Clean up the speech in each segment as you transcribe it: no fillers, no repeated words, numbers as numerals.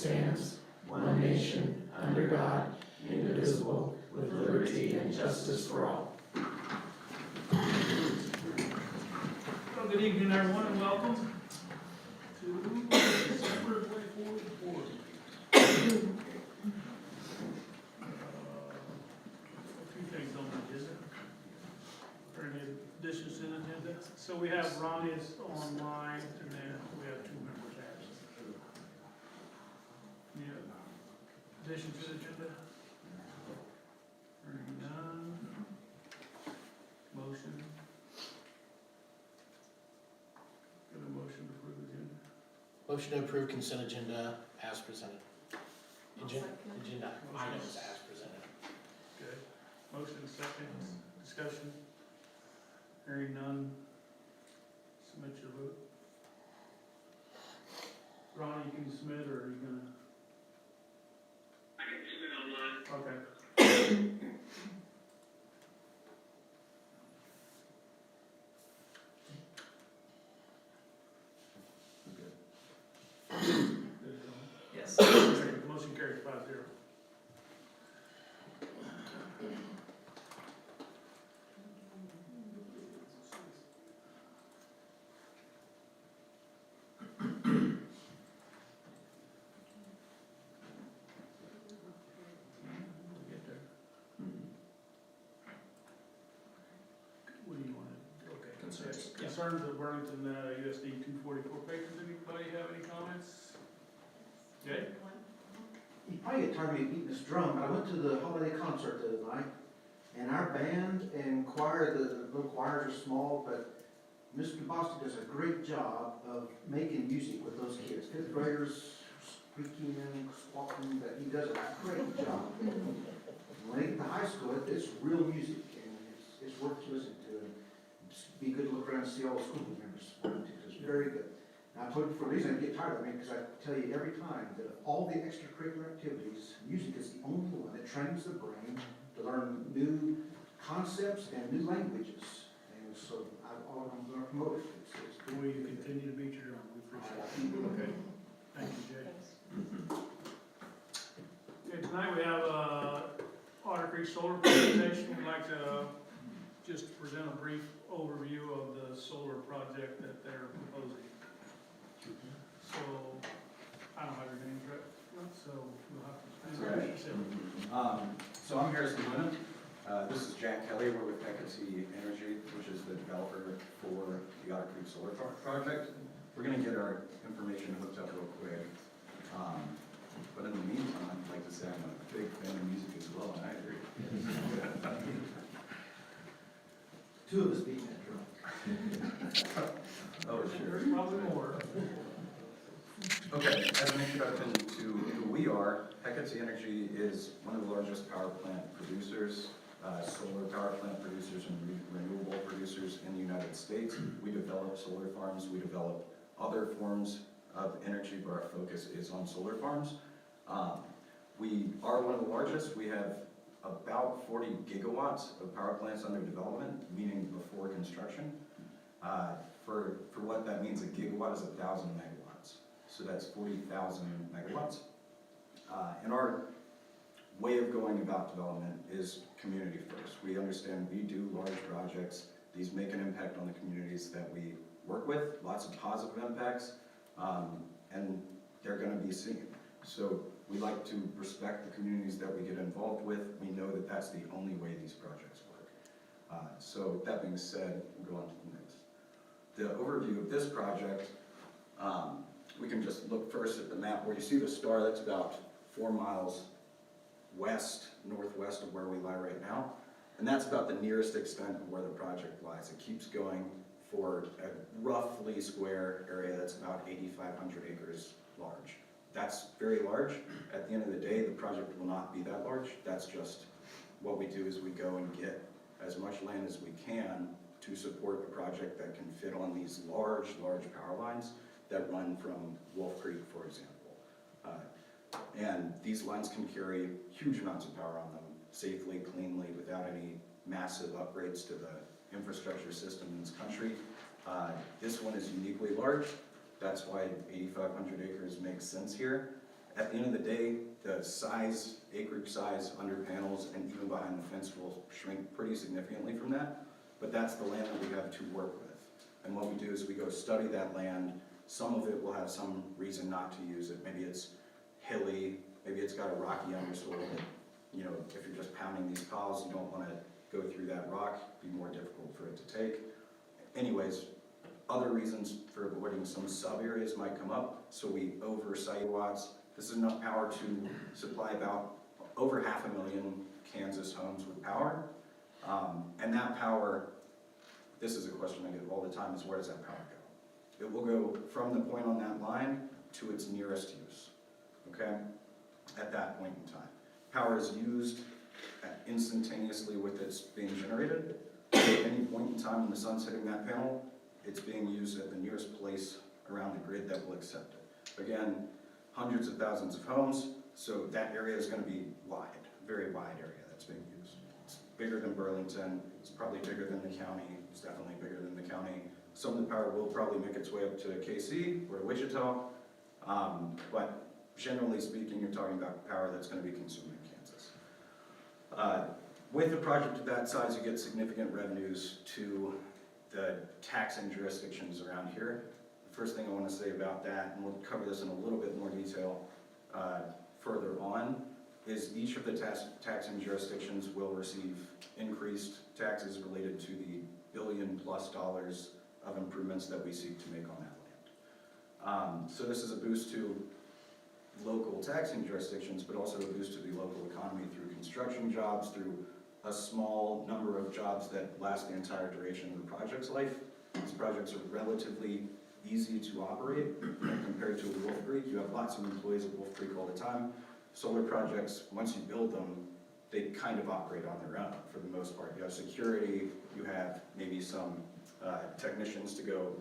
stands, one nation, under God, indivisible, with liberty and justice for all. Well, good evening, everyone, and welcome to December 24th report. A few things on the agenda. Are any additions to the agenda? So we have Ronnie is online, and then we have 2 members absent. Any additions to the agenda? Hearing none. Motion. Got a motion to approve the agenda? Motion to approve consent agenda as presented. Agenda items as presented. Okay. Motion second. Discussion. Hearing none. Submit your vote. Ronnie, you can submit, or are you gonna? I can submit online. Okay. Yes. Motion carries 5-0. We'll get there. What do you want to, okay. Concerns. Yeah. Concerns of Burlington USD 244 papers. Anybody have any comments? Jay? You probably get tired of me beating this drum, but I went to the holiday concert the other night, and our band and choir, the little choirs are small, but Mr. Boston does a great job of making music with those kids. 5th graders squeaking and squawking, but he does a great job. When they get to high school, it's real music, and it's worth listening to. And be good to look around and see all the school members. It's very good. And I told you for a reason I get tired of it, because I tell you every time that of all the extracurricular activities, music is the only one that trains the brain to learn new concepts and new languages. And so I'm going to promote it. It's good. Will you continue to beat your drum? We appreciate it. Okay. Thank you, Jay. Okay, tonight we have Otter Creek Solar presentation. We'd like to just present a brief overview of the solar project that they're proposing. So, I don't have your name correct, so we'll have to. That's So I'm Harrison Luna. This is Jack Kelly. We're with Hecate Energy, which is the developer for the Otter Creek Solar Project. We're going to get our information hooked up real quick. But in the meantime, I'd like to say I'm a big fan of music as well, and I agree. 2 of us beating that drum. Oh, sure. There's probably more. Okay, as an introduction to who we are, Hecate Energy is one of the largest power plant producers, solar power plant producers and renewable producers in the United States. We develop solar farms, we develop other forms of energy, but our focus is on solar farms. We are one of the largest. We have about 40 gigawatts of power plants under development, meaning before construction. For what that means, a gigawatt is 1,000 megawatts. So that's 40,000 megawatts. And our way of going about development is community first. We understand we do large projects. These make an impact on the communities that we work with, lots of positive impacts, and they're going to be seen. So we like to respect the communities that we get involved with. We know that that's the only way these projects work. So that being said, we'll go on to the next. The overview of this project, we can just look first at the map where you see the star. That's about 4 miles northwest of where we lie right now. And that's about the nearest extent of where the project lies. It keeps going for a roughly square area that's about 8,500 acres large. That's very large. At the end of the day, the project will not be that large. That's just what we do, is we go and get as much land as we can to support a project that can fit on these large power lines that run from Wolf Creek, for example. And these lines can carry huge amounts of power on them safely, cleanly, without any massive upgrades to the infrastructure system in this country. This one is uniquely large. That's why 8,500 acres makes sense here. At the end of the day, the size, acreage size under panels and even behind the fence will shrink pretty significantly from that, but that's the land that we have to work with. And what we do is we go study that land. Some of it will have some reason not to use it. Maybe it's hilly, maybe it's got a rocky undersoil that, you know, if you're just pounding these piles, you don't want to go through that rock, it'd be more difficult for it to take. Anyways, other reasons for avoiding some sub-areas might come up, so we oversight watts. This is enough power to supply about over 500,000 Kansas homes with power. And that power, this is a question I get all the time, is where does that power go? It will go from the point on that line to its nearest use, okay? At that point in time. Power is used instantaneously with its being generated. At any point in time when the sun's hitting that panel, it's being used at the nearest place around the grid that will accept it. Again, hundreds of thousands of homes, so that area is going to be wide, very wide area that's being used. It's bigger than Burlington, it's probably bigger than the county, it's definitely bigger than the county. Some of the power will probably make its way up to KC or to Wichita, but generally speaking, you're talking about power that's going to be consumed in Kansas. With a project of that size, you get significant revenues to the taxing jurisdictions around here. The first thing I want to say about that, and we'll cover this in a little bit more detail further on, is each of the taxing jurisdictions will receive increased taxes related to the $1 billion+ of improvements that we seek to make on that land. So this is a boost to local taxing jurisdictions, but also a boost to the local economy through construction jobs, through a small number of jobs that last the entire duration of the project's life. These projects are relatively easy to operate compared to Wolf Creek. You have lots of employees at Wolf Creek all the time. Solar projects, once you build them, they kind of operate on their own for the most part. You have security, you have maybe some technicians to go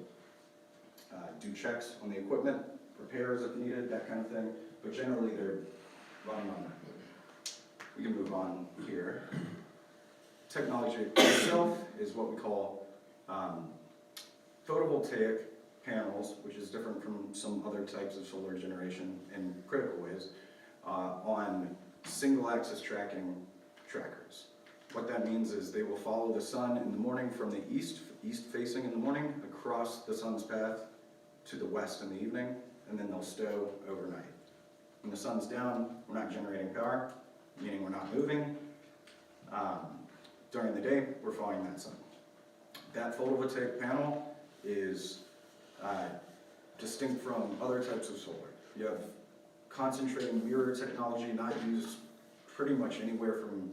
do checks on the equipment, repairs if needed, that kind of thing, but generally they're running on that. We can move on here. Technology itself is what we call photovoltaic panels, which is different from some other types of solar generation in critical ways, on single-axis tracking trackers. What that means is they will follow the sun in the morning from the east facing in the morning, across the sun's path to the west in the evening, and then they'll stow overnight. When the sun's down, we're not generating power, meaning we're not moving. During the day, we're following that sun. That photovoltaic panel is distinct from other types of solar. You have concentrating mirror technology, not used pretty much anywhere from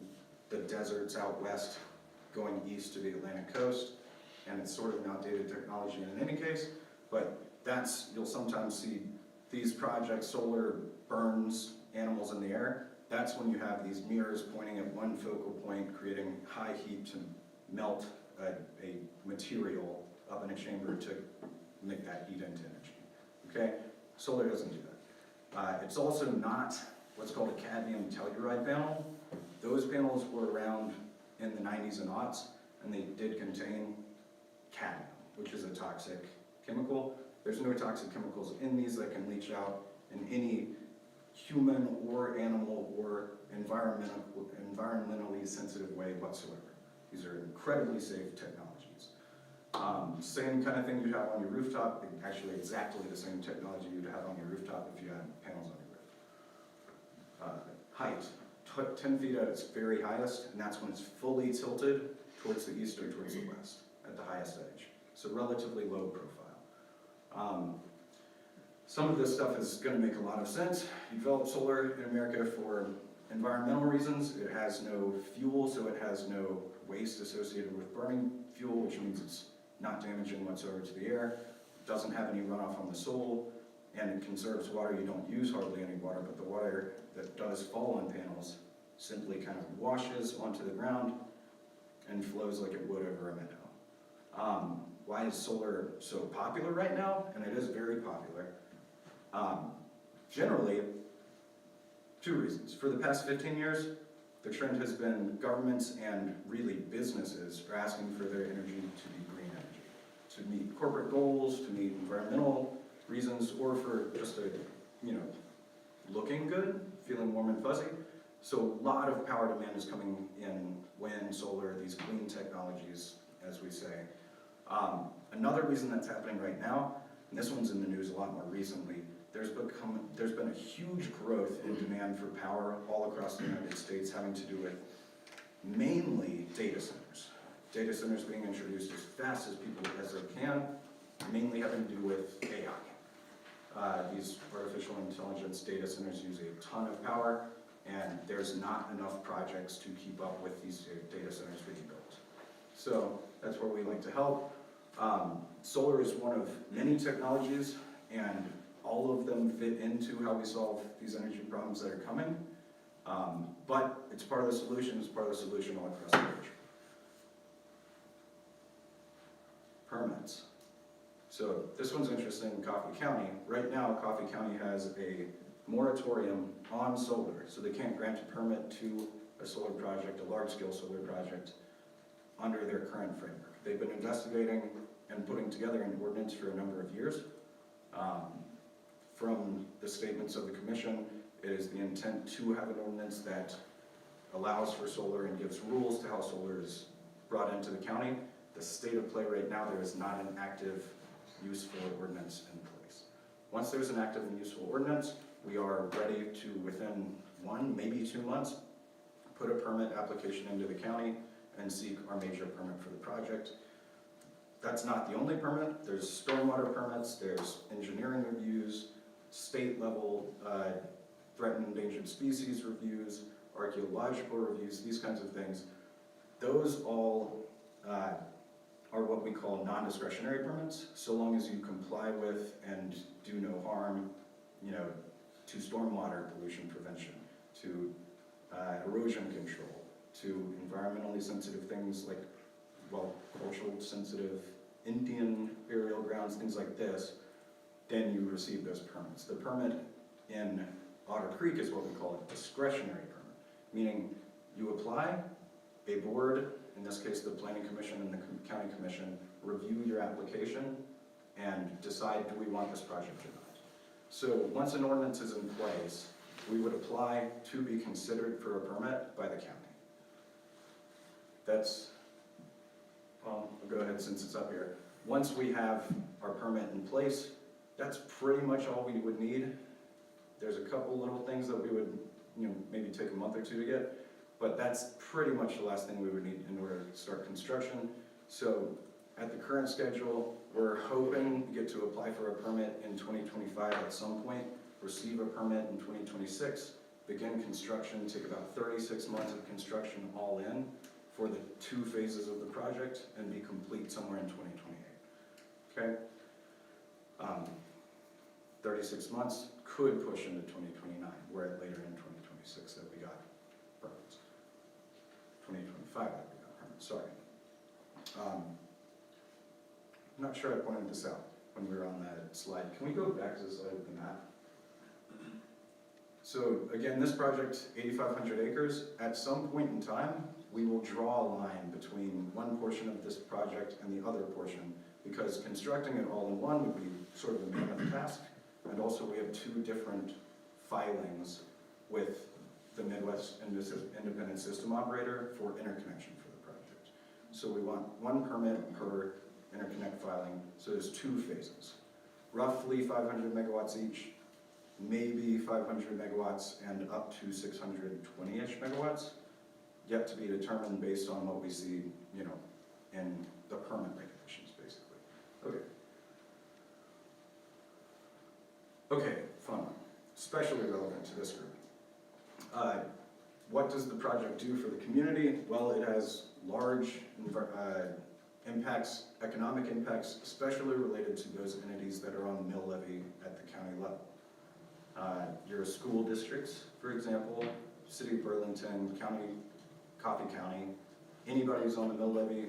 the deserts out west going east to the Atlantic coast, and it's sort of an outdated technology in any case, but you'll sometimes see these projects, solar burns animals in the air. That's when you have these mirrors pointing at one focal point, creating high heat to melt a material up in a chamber to make that heat into energy. Okay? Solar doesn't do that. It's also not what's called a cadmium telluride panel. Those panels were around in the 90s and aughts, and they did contain cadmium, which is a toxic chemical. There's no toxic chemicals in these that can leach out in any human or animal or environmentally sensitive way whatsoever. These are incredibly safe technologies. Same kind of thing you'd have on your rooftop, actually exactly the same technology you'd have on your rooftop if you had panels on your roof. Height, 10 feet at its very highest, and that's when it's fully tilted towards the east or towards the west at the highest edge. So relatively low profile. Some of this stuff is going to make a lot of sense. You develop solar in America for environmental reasons. It has no fuel, so it has no waste associated with burning fuel, which means it's not damaging whatsoever to the air. It doesn't have any runoff on the soil, and it conserves water. You don't use hardly any water, but the water that does fall on panels simply kind of washes onto the ground and flows like it would over a meadow. Why is solar so popular right now? And it is very popular. Generally, two reasons. For the past 15 years, the trend has been governments and really businesses are asking for their energy to be green energy, to meet corporate goals, to meet environmental reasons, or for just a, looking good, feeling warm and fuzzy. So a lot of power demand is coming in wind, solar, these clean technologies, as we say. Another reason that's happening right now, and this one's in the news a lot more recently, there's been a huge growth in demand for power all across the United States, having to do with mainly data centers. Data centers being introduced as fast as they can, mainly having to do with AI. These artificial intelligence data centers use a ton of power, and there's not enough projects to keep up with these data centers being built. So that's where we like to help. Solar is one of many technologies, and all of them fit into how we solve these energy problems that are coming. But it's part of the solution, it's part of the solution all across the country. Permits. So this one's interesting in Coffee County. Right now, Coffee County has a moratorium on solar, so they can't grant a permit to a solar project, a large-scale solar project, under their current framework. They've been investigating and putting together an ordinance for a number of years. From the statements of the commission, it is the intent to have an ordinance that allows for solar and gives rules to how solar is brought into the county. The state of play right now, there is not an active, useful ordinance in place. Once there's an active and useful ordinance, we are ready to, within 1, maybe 2 months, put a permit application into the county and seek our major permit for the project. That's not the only permit. There's stormwater permits, there's engineering reviews, state level threatened endangered species reviews, archaeological reviews, these kinds of things. Those all are what we call non-discretionary permits, so long as you comply with and do no harm, to stormwater pollution prevention, to erosion control, to environmentally sensitive things like, cultural sensitive Indian burial grounds, things like this, then you receive those permits. The permit in Otter Creek is what we call a discretionary permit, meaning you apply, a board, in this case the Planning Commission and the County Commission, review your application and decide, do we want this project or not. So once an ordinance is in place, we would apply to be considered for a permit by the county. I'll go ahead since it's up here. Once we have our permit in place, that's pretty much all we would need. There's a couple little things that we would, maybe take a month or 2 to get, but that's pretty much the last thing we would need in order to start construction. So at the current schedule, we're hoping to get to apply for a permit in 2025 at some point, receive a permit in 2026, begin construction, take about 36 months of construction all in for the 2 phases of the project, and be complete somewhere in 2028. Okay? 36 months could push into 2029, where later in 2026 that we got permits. 2025 that we got permits, sorry. I'm not sure I pointed this out when we were on that slide. Can we go back to the slide with the map? So again, this project, 8,500 acres, at some point in time, we will draw a line between one portion of this project and the other portion, because constructing it all in one would be sort of a mammoth task. And also we have 2 different filings with the Midwest Independent System Operator for interconnection for the project. So we want 1 permit per interconnect filing, so there's 2 phases. Roughly 500 megawatts each, maybe 500 megawatts and up to 620-ish megawatts, yet to be determined based on what we see, in the permit regulations, basically. Okay, fun one, especially relevant to this group. What does the project do for the community? Well, it has large impacts, economic impacts, especially related to those entities that are on the mill levy at the county level. Your school districts, for example, City of Burlington, Coffee County, anybody who's on the mill levy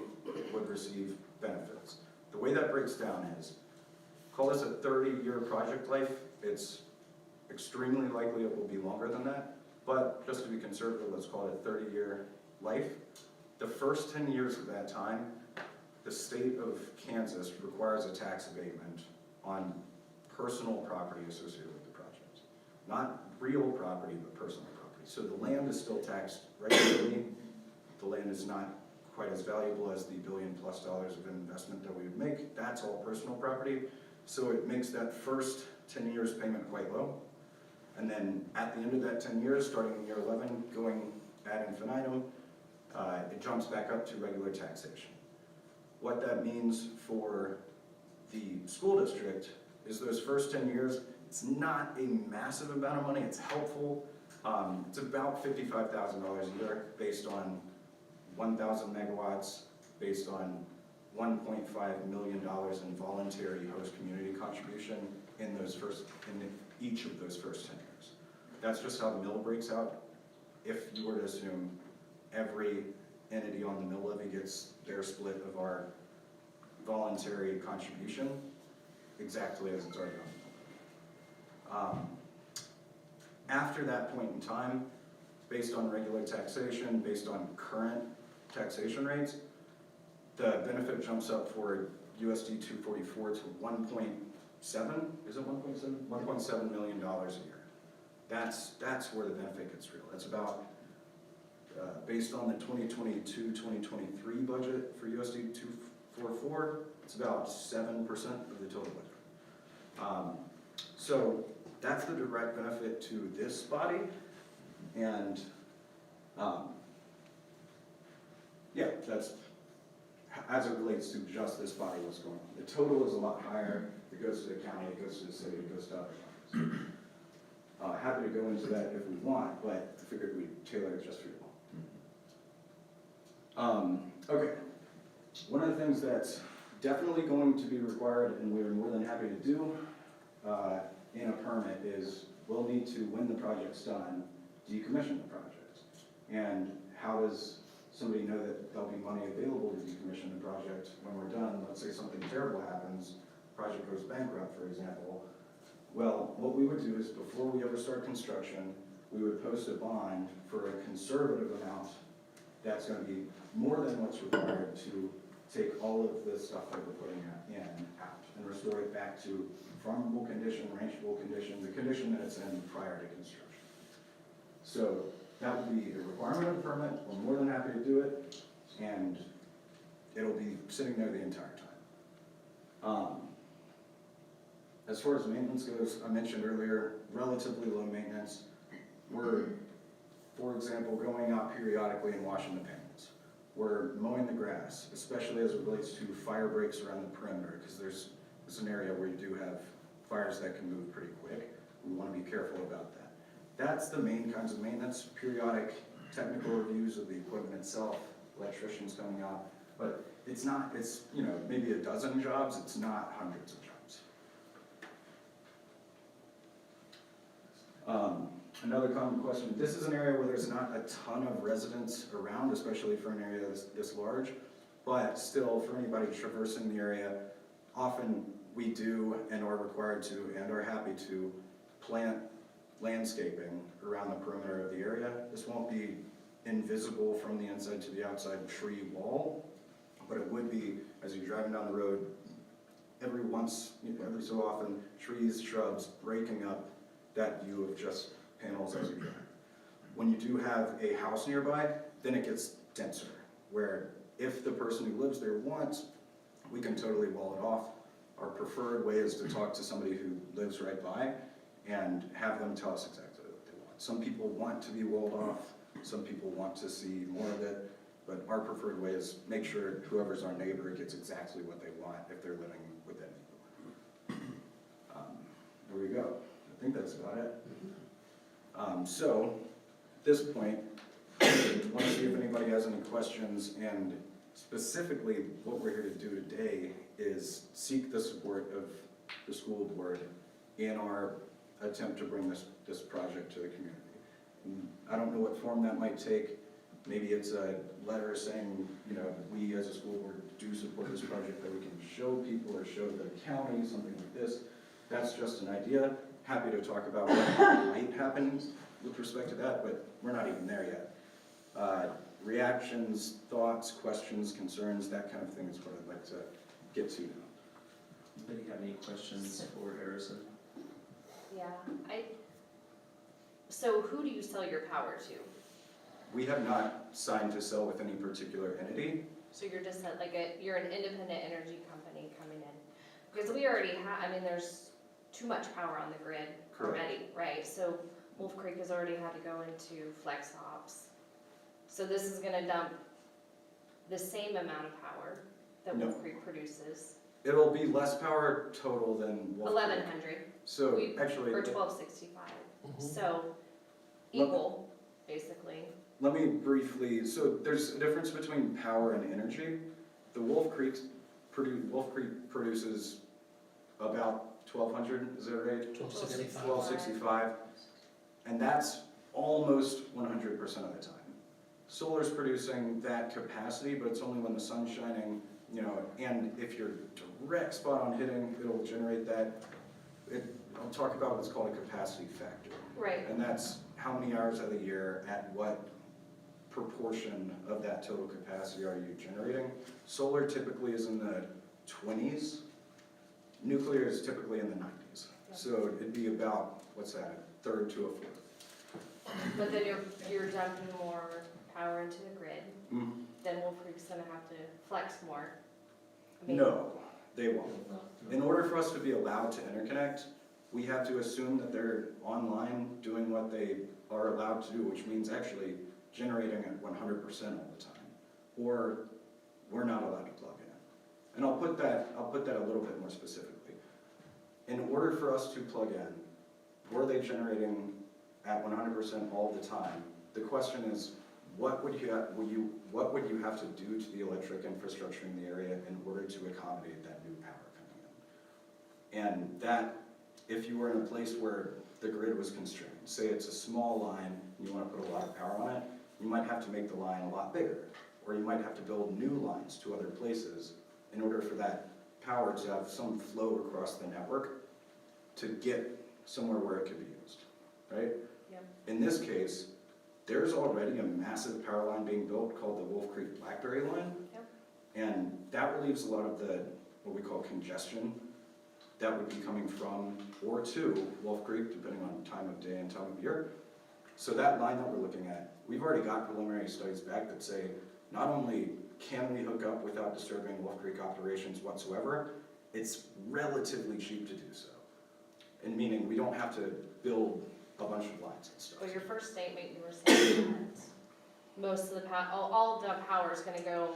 would receive benefits. The way that breaks down is, call this a 30-year project life. It's extremely likely it will be longer than that, but just to be conservative, let's call it a 30-year life. The first 10 years of that time, the state of Kansas requires a tax abatement on personal property associated with the project, not real property, but personal property. So the land is still taxed regularly. The land is not quite as valuable as the $1 billion+ of investment that we would make. That's all personal property. So it makes that first 10 years payment quite low. And then at the end of that 10 years, starting in year 11, going ad infinitum, it jumps back up to regular taxation. What that means for the school district is those first 10 years, it's not a massive amount of money, it's helpful. It's about $55,000 a year based on 1,000 megawatts, based on $1.5 million in voluntary host community contribution in each of those first 10 years. That's just how the mill breaks out. If you were to assume every entity on the mill levy gets their split of our voluntary contribution, exactly as it's already on the mill. After that point in time, based on regular taxation, based on current taxation rates, the benefit jumps up for USD 244 to 1.7, is it 1.7? $1.7 million a year. That's where the benefit gets real. That's about, based on the 2022-2023 budget for USD 244, it's about 7% of the total budget. So that's the direct benefit to this body, and yeah, that's as it relates to just this body, what's going on. The total is a lot higher. It goes to the county, it goes to the city, it goes to other bodies. Happy to go into that if we want, but I figured we'd tailor it just for you all. Okay, one of the things that's definitely going to be required, and we're more than happy to do in a permit, is we'll need to, when the project's done, decommission the project. And how does somebody know that there'll be money available to decommission the project when we're done? Let's say something terrible happens, project goes bankrupt, for example. Well, what we would do is before we ever start construction, we would post a bond for a conservative amount that's going to be more than what's required to take all of the stuff that we're putting in out and restore it back to farmable condition, ranchable condition, the condition that it's in prior to construction. So that would be a requirement of the permit. We're more than happy to do it, and it'll be sitting there the entire time. As far as maintenance goes, I mentioned earlier, relatively low maintenance. We're, for example, going out periodically and washing the panels. We're mowing the grass, especially as it relates to fire breaks around the perimeter, because there's an area where you do have fires that can move pretty quick. We want to be careful about that. That's the main kinds of maintenance, periodic technical reviews of the equipment itself, electricians coming out, but it's not, it's, you know, maybe a dozen jobs, it's not hundreds of jobs. Another common question, this is an area where there's not a ton of residents around, especially for an area this large, but still for anybody traversing the area, often we do and are required to and are happy to plant landscaping around the perimeter of the area. This won't be invisible from the inside to the outside tree wall, but it would be, as you're driving down the road, every so often, trees, shrubs breaking up that view of just panels as you drive. When you do have a house nearby, then it gets denser, where if the person who lives there wants, we can totally wall it off. Our preferred way is to talk to somebody who lives right by and have them tell us exactly what they want. Some people want to be walled off, some people want to see more of it, but our preferred way is make sure whoever's our neighbor gets exactly what they want if they're living within it. There we go. I think that's about it. So, at this point, I want to see if anybody has any questions, and specifically what we're here to do today is seek the support of the school board in our attempt to bring this project to the community. I don't know what form that might take. Maybe it's a letter saying, you know, we as a school board do support this project, that we can show people or show the county, something like this. That's just an idea. Happy to talk about what might happen with respect to that, but we're not even there yet. Reactions, thoughts, questions, concerns, that kind of thing is what I'd like to get to now. Anybody have any questions for Harrison? Yeah, I So who do you sell your power to? We have not signed to sell with any particular entity. So you're just you're an independent energy company coming in? Because we already have, I mean, there's too much power on the grid Correct. already, right? So Wolf Creek has already had to go into flex ops. So this is gonna dump the same amount of power that No. Wolf Creek produces, It'll be less power total than Wolf Creek. 1,100 So We- actually, or 1,265. Mhm. So Let- equal, basically. let me briefly, so there's a difference between power and energy. The Wolf Creek produces about 1,200, is that right? 1265. 1265, and that's almost 100% of the time. Solar's producing that capacity, but it's only when the sun's shining, and if you're direct spot on hitting, it'll generate that. I'll talk about what's called a capacity factor, Right. and that's how many hours of the year at what proportion of that total capacity are you generating. Solar typically is in the 20s, nuclear is typically in the 90s. So it'd be about, what's that, a third to a fourth. But then you're dumping more power into the grid, Mm, then Wolf Creek's gonna have to flex more. I mean, No, they won't. In order for us to be allowed to interconnect, we have to assume that they're online doing what they are allowed to do, which means actually generating at 100% all the time, or we're not allowed to plug in. And I'll put that a little bit more specifically. In order for us to plug in, were they generating at 100% all the time? The question is, what would you have to do to the electric infrastructure in the area in order to accommodate that new power coming in? And that, if you were in a place where the grid was constrained, say it's a small line, and you want to put a lot of power on it, you might have to make the line a lot bigger, or you might have to build new lines to other places in order for that power to have some flow across the network to get somewhere where it could be used, right? Yep. In this case, there's already a massive power line being built called the Wolf Creek Blackberry line. Yep. And that relieves a lot of the, what we call congestion, that would be coming from or to Wolf Creek, depending on time of day and time of year. So that line that we're looking at, we've already got preliminary studies back that say, not only can we hook up without disturbing Wolf Creek operations whatsoever, it's relatively cheap to do so. And meaning we don't have to build a bunch of lines and stuff. Well, your first statement, you were saying that most of the all of the power is gonna go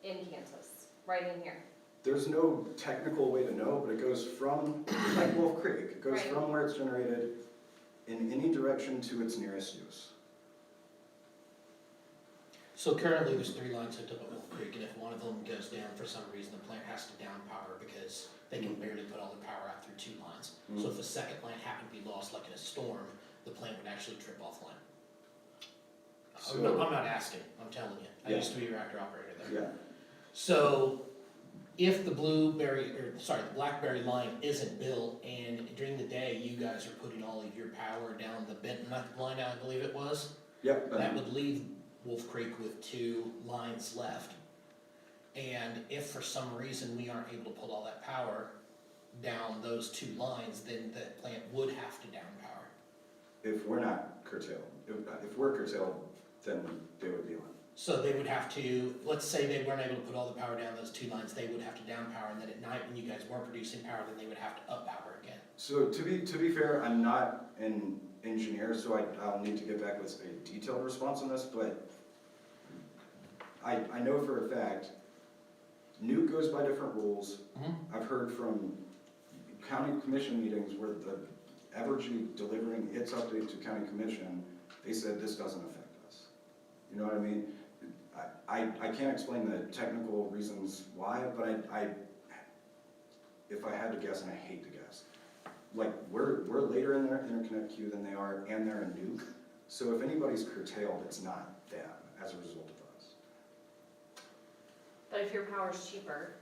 in Kansas, right in here. There's no technical way to know, but it goes from, like Wolf Creek, it goes Right. from where it's generated in any direction to its nearest use. So currently, there's 3 lines hooked up at Wolf Creek, and if one of them goes down for some reason, the plant has to down power because they can barely put all the power out through 2 lines. So if a second line happened to be lost, like in a storm, the plant would actually trip offline. I'm not asking, I'm telling you. I Yeah. used to be a reactor operator there. Yeah, So if the Blackberry line isn't built and during the day you guys are putting all of your power down the Benton line, I believe it was, yep, that would leave Wolf Creek with 2 lines left. And if for some reason we aren't able to pull all that power down those 2 lines, then the plant would have to down power. if we're not curtailed. If we're curtailed, then they would be on. So they would have to, let's say they weren't able to put all the power down those 2 lines, they would have to down power, and then at night when you guys weren't producing power, then they would have to up power again. So to be fair, I'm not an engineer, so I'll need to get back with a detailed response on this, but I know for a fact, Nuke goes by different rules. I've heard from county commission meetings where the Evergy delivering its update to county commission, they said this doesn't affect us. You know what I mean? I can't explain the technical reasons why, but if I had to guess, and I hate to guess, like we're later in their interconnect queue than they are, and they're in Nuke. So if anybody's curtailed, it's not them as a result of us. But if your power's cheaper,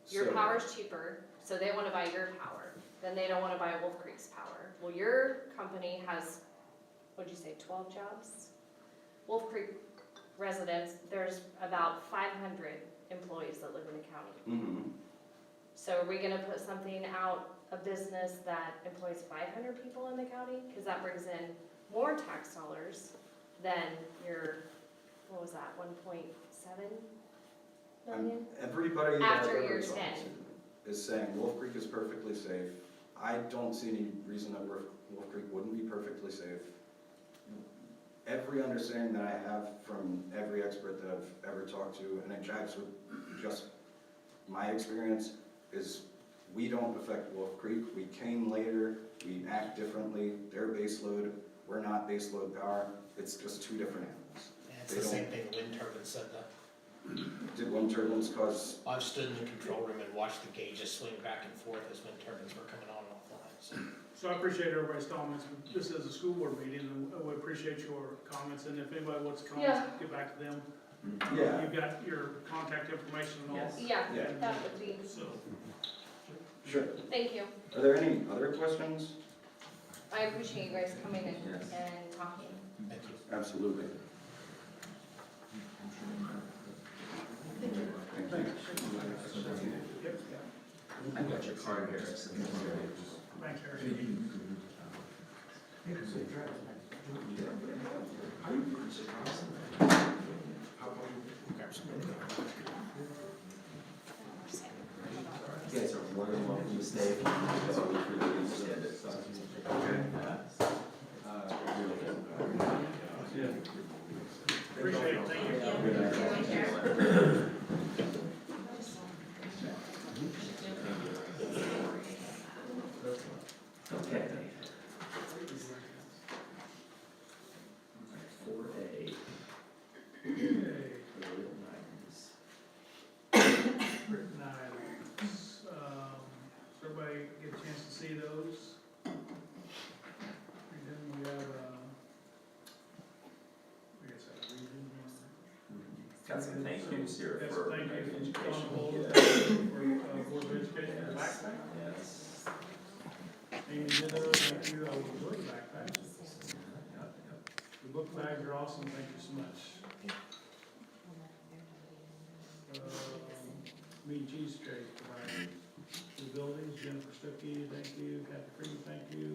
your So- power's cheaper, so they wanna buy your power, then they don't wanna buy Wolf Creek's power. Well, your company has, what'd you say, 12 jobs? Wolf Creek residents, there's about 500 employees that live in the county. Mhm. So are we gonna put something out a business that employs 500 people in the county, because that brings in more tax dollars than your, what was that, 1.7 million? Everybody that After I've ever year talked 10. to is saying Wolf Creek is perfectly safe. I don't see any reason that Wolf Creek wouldn't be perfectly safe. Every understanding that I have from every expert that I've ever talked to, and it jives with just my experience, is we don't affect Wolf Creek. We came later, we act differently. They're baseload, we're not baseload power. It's just two different animals. And it's the same thing the wind turbine said that. Did wind turbines cause, I've stood in the control room and watched the gauges swing back and forth as wind turbines were coming on and offline, so. So I appreciate everybody's comments. This is a school board meeting, and I would appreciate your comments, and if anybody wants to comment, Yeah. get back to them. yeah, You've got your contact information and all. Yeah, Yeah. that would be, So, sure. thank you. Are there any other questions? I appreciate you guys coming and, Yes. and talking. Thank you. Absolutely. Thank you. yep, I got your card here. thanks, Eric. You guys are more than welcome to stay. That's what we really extend it, so. Appreciate it, thank you. Okay. 4A. Real nice. Written items, so everybody get a chance to see those. And then we have, I guess I read Got some thank yous here Got for. some thank yous on education. hold Yeah. for Board of Education and backpack. Yes. Amy did those, thank you, I will look backpack. Yep. The book bags are awesome, thank you so much. Meat and cheese trays provided. The buildings, Jennifer Stuckey, thank you, Kathy Freeman, thank you,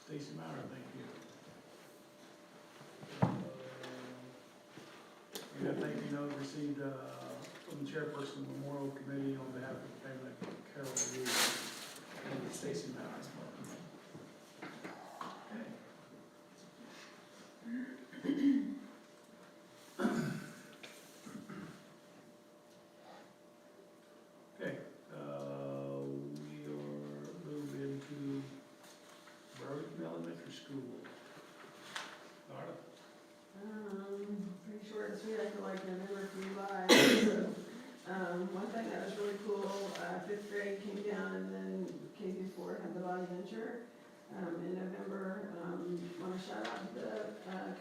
Stacy Maurer, thank you. We got a thank you note received, from the chairperson of the Memorial Committee on behalf of the family of Carol Reed and Stacy Maurer. Okay, we are moved into Burlington Elementary School. Darla? Pretty short and sweet, I feel like November flew by. So, one thing that was really cool, fifth grade came down and then K through 4 had the body venture. In November, want to shout out to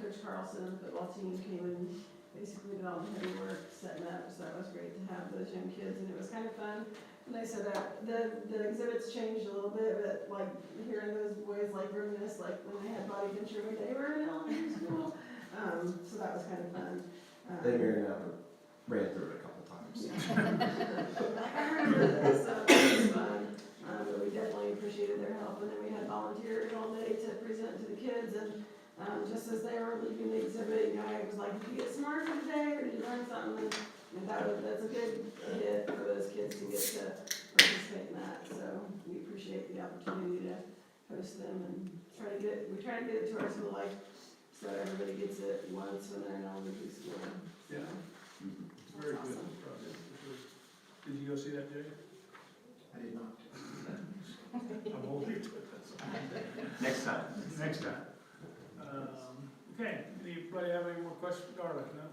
Coach Carlson, the football team came and basically did all the heavy work setting up, so that was great to have those young kids, and it was kind of fun. And they said that the exhibits changed a little bit, but like hearing those boys like reminisce, like when they had body venture when they were in elementary school. So that was kind of fun. They married up and ran through it a couple times. I remember this, so it was fun. But we definitely appreciated their help, and then we had volunteers all day to present to the kids, and just as they were leaving the exhibit, you know, I was like, did you get smart for today, or did you learn something? And that's a good hit for those kids to get to participate in that, so we appreciate the opportunity to host them and we try to get it to our school life, so everybody gets it once when they're in elementary school. So, Yeah. Very good project. Did you go see that, Jay? I did not. I'm holding you to it, that's all. Next time. Next time. Okay, anybody have any more questions for Darla? No?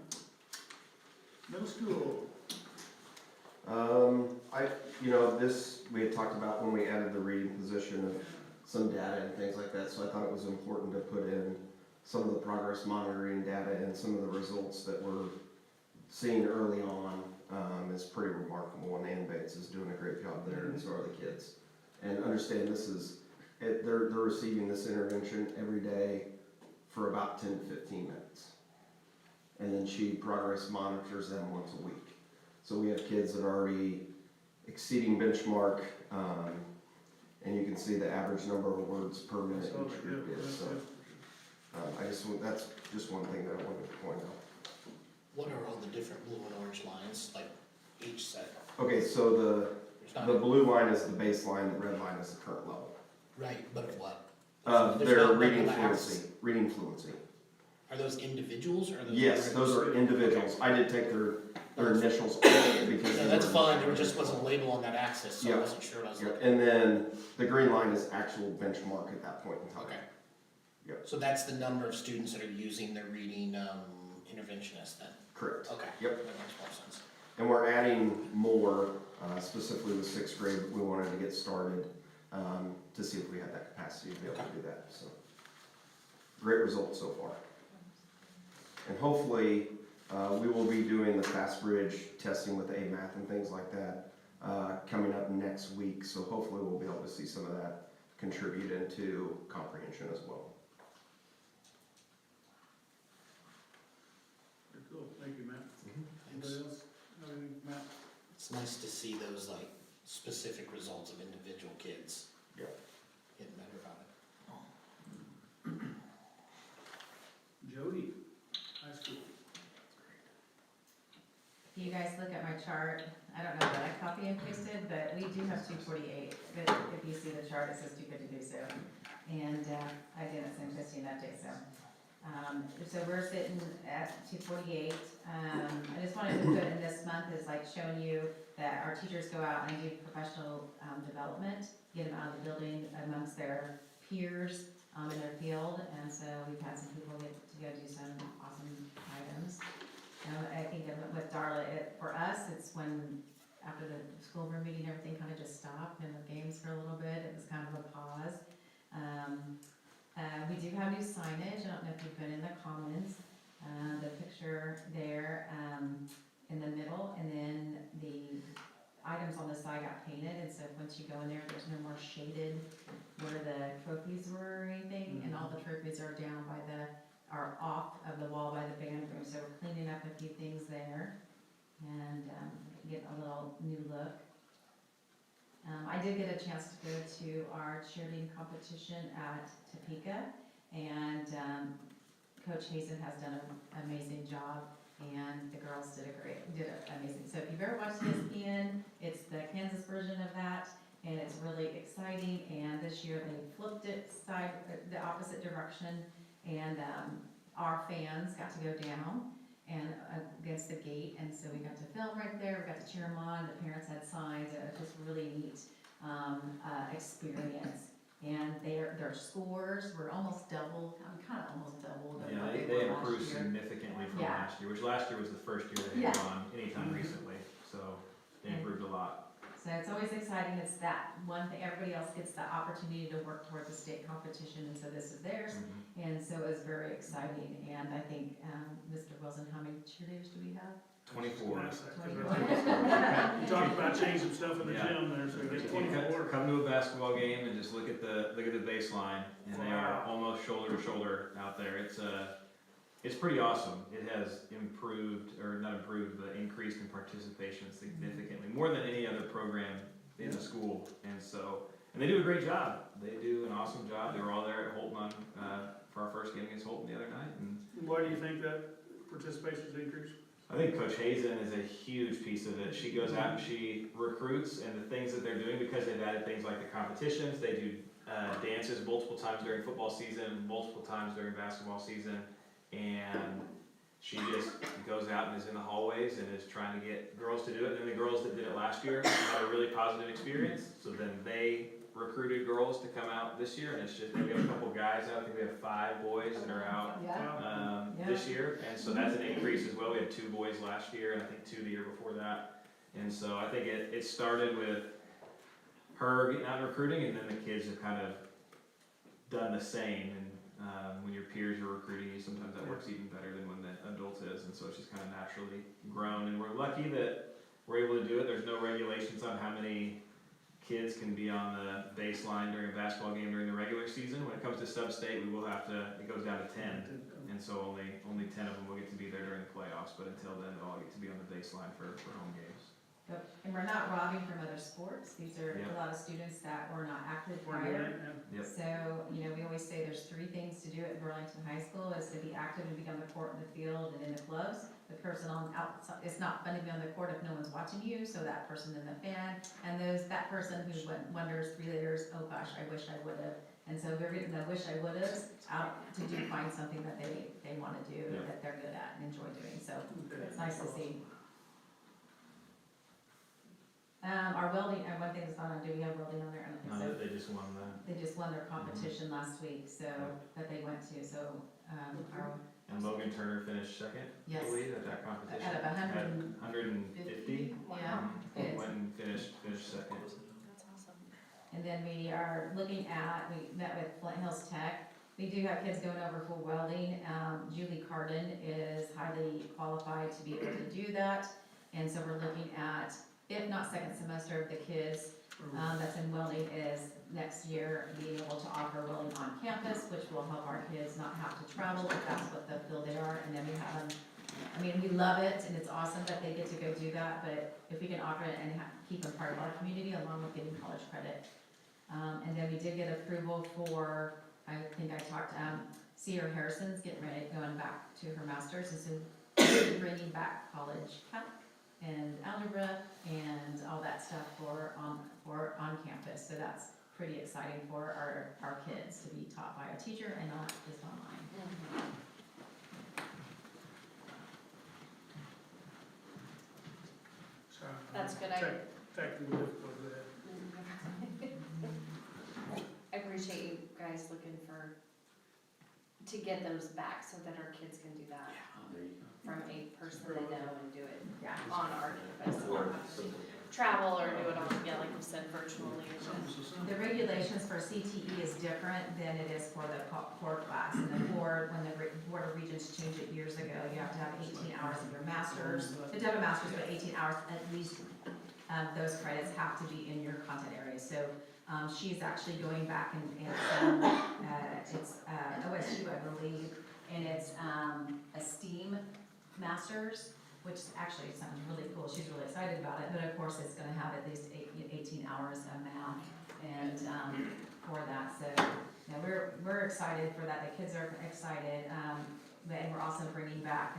Middle school. We had talked about when we added the reading position of some data and things like that, so I thought it was important to put in some of the progress monitoring data and some of the results that we're seeing early on. Is pretty remarkable, and Ann Bates is doing a great job there, and so are the kids. And understand they're receiving this intervention every day for about 10 to 15 minutes. And then she progress monitors them once a week. So we have kids that are already exceeding benchmark, and you can see the average number of words per minute So, each group is, so. That's just one thing that I wanted to point out. What are all the different blue and orange lines, like each set? Okay, so There's not, the blue line is the baseline, the red line is the current level. right, but of what? There's Their not reading level X. fluency. Are those individuals or are those? Yes, those are individuals. I did take their initials off because. No, they that's were- fine, there just wasn't a label on that axis, so I Yeah. wasn't sure what I was Yep, looking at. and then the green line is actual benchmark at that point in time. Okay. Yep. So that's the number of students that are using their reading interventionist then? Correct. Okay. Yep. That makes more sense. And we're adding more, specifically with sixth grade, we wanted to get started, to see if we had that capacity to be able to do that, so. Great results so far. And hopefully, we will be doing the Fast Bridge testing with A-Math and things like that, coming up next week, so hopefully we'll be able to see some of that contribute into comprehension as well. Very cool, thank you, Matt. Thanks. Anybody else? Anything, Matt? It's nice to see those like specific results of individual kids. Yeah. Getting better about it. Jody, high school. If you guys look at my chart, I don't know that I copy and pasted, but we do have 248. But if you see the chart, it says 252. And I didn't send Christine that day, so. So we're sitting at 248. I just wanted to put in this month is like showing you that our teachers go out and do professional development, get them out of the building amongst their peers in their field. And so we've had some people get to go do some awesome items. I think with Darla, for us, it's when, after the schoolroom meeting, everything kind of just stopped and the games for a little bit, it was kind of a pause. We do have new signage, I don't know if you've been in the commons, the picture there, in the middle, and then the items on the side got painted, and so once you go in there, there's no more shaded where the trophies were or anything, and all the trophies are down by are off of the wall by the band room, so we're cleaning up a few things there, and get a little new look. I did get a chance to go to our cheerleading competition at Topeka, and Coach Hazen has done an amazing job, and the girls did amazing. So if you've ever watched ESPN, it's the Kansas version of that, and it's really exciting, and this year they flipped it the opposite direction, and our fans got to go down and against the gate, and so we got to film right there, we got to cheer them on, the parents had signs, and it was just really neat experience. And their scores were almost double, kind of almost double. Yeah, what they were last improved year. significantly from Yeah. last year, which last year was the first year they had gone anytime recently, so they improved a lot. So it's always exciting, it's that one thing, everybody else gets the opportunity to work towards a state competition, and so this is theirs. And so it was very exciting, and I think, Mr. Wilson, how many cheerleaders do we have? 24. Nice, 'cause You talked about changing stuff in the Yeah. gym there, so you get You 24. come to a basketball game and just look at the baseline, and they are almost shoulder to shoulder out there. It's pretty awesome. It has improved, or not improved, but increased in participation significantly, more than any other program in the school. And they do a great job. They do an awesome job. They were all there at Holton for our first game against Holton the other night, and Why do you think that participation's increased? I think Coach Hazen is a huge piece of it. She goes out and she recruits, and the things that they're doing, because they've added things like the competitions, they do dances multiple times during football season, multiple times during basketball season, and she just goes out and is in the hallways and is trying to get girls to do it. And then the girls that did it last year had a really positive experience, so then they recruited girls to come out this year, and it's just, we have a couple guys out, I think we have 5 boys that are out this year, and so that's an increase as well. We had 2 boys last year, and I think 2 the year before that, and so I think it started with her getting out and recruiting, and then the kids have kind of done the same, and when your peers are recruiting you, sometimes that works even better than when the adult is, and so it's just kind of naturally grown, and we're lucky that we're able to do it. There's no regulations on how many kids can be on the baseline during a basketball game during the regular season. When it comes to sub-state, it goes down to 10, and so only 10 of them will get to be there during the playoffs, but until then, they'll all get to be on the baseline for home games. And we're not robbing from other sports, these are Yeah. a lot of students that were not active We're doing prior. it, and Yep. So, you know, we always say there's 3 things to do at Burlington High School, is to be active and be on the court and the field and in the clubs. The person on outside, it's not fun to be on the court if no one's watching you, so that person in the fan, and that person who wonders 3 layers, oh gosh, I wish I would've. And so we're getting the wish I would've out to find something that they wanna do, Yeah. that they're good at and enjoy doing, so okay. it's nice to see. Our welding, one thing that's not on, do we have welding on there? I don't think No, so. they just won the, They just won their competition last week, so, that they went to, so, and Logan Turner finished second, I yes, believe, at that competition. out of 150, 150. yeah, good. Went and finished second. That's awesome. And then we met with Flint Hills Tech. We do have kids going over for welding. Julie Cardin is highly qualified to be able to do that. And so we're looking at, if not second semester, of the kids that's in welding is next year being able to offer welding on campus, which will help our kids not have to travel if that's what the field they are. And then we have them, I mean, we love it and it's awesome that they get to go do that, but if we can offer it and keep them part of our community along with getting college credit. And then we did get approval for, I think I talked, Sierra Harrison's getting ready, going back to her master's, and so bringing back college calc and algebra and all that stuff for on campus. So that's pretty exciting for our kids to be taught by a teacher and not just online. So, That's good. Technical difficulty there. I appreciate you guys looking to get those back so that our kids can do that There you go. from a person they know and do it Yeah. on our campus. And not have to travel or do it on, like you said, virtually. The regulations for CTE is different than it is for the core class. And the core, when the Board of Regents changed it years ago, you have to have 18 hours of your master's. You have to have a master's, but 18 hours at least, those credits have to be in your content area. So she's actually going back and it's OSU, I believe, and it's a STEAM master's, which actually sounds really cool. She's really excited about it, but of course it's gonna have at least 18 hours of math and for that. So, you know, we're excited for that. The kids are excited, and we're also bringing back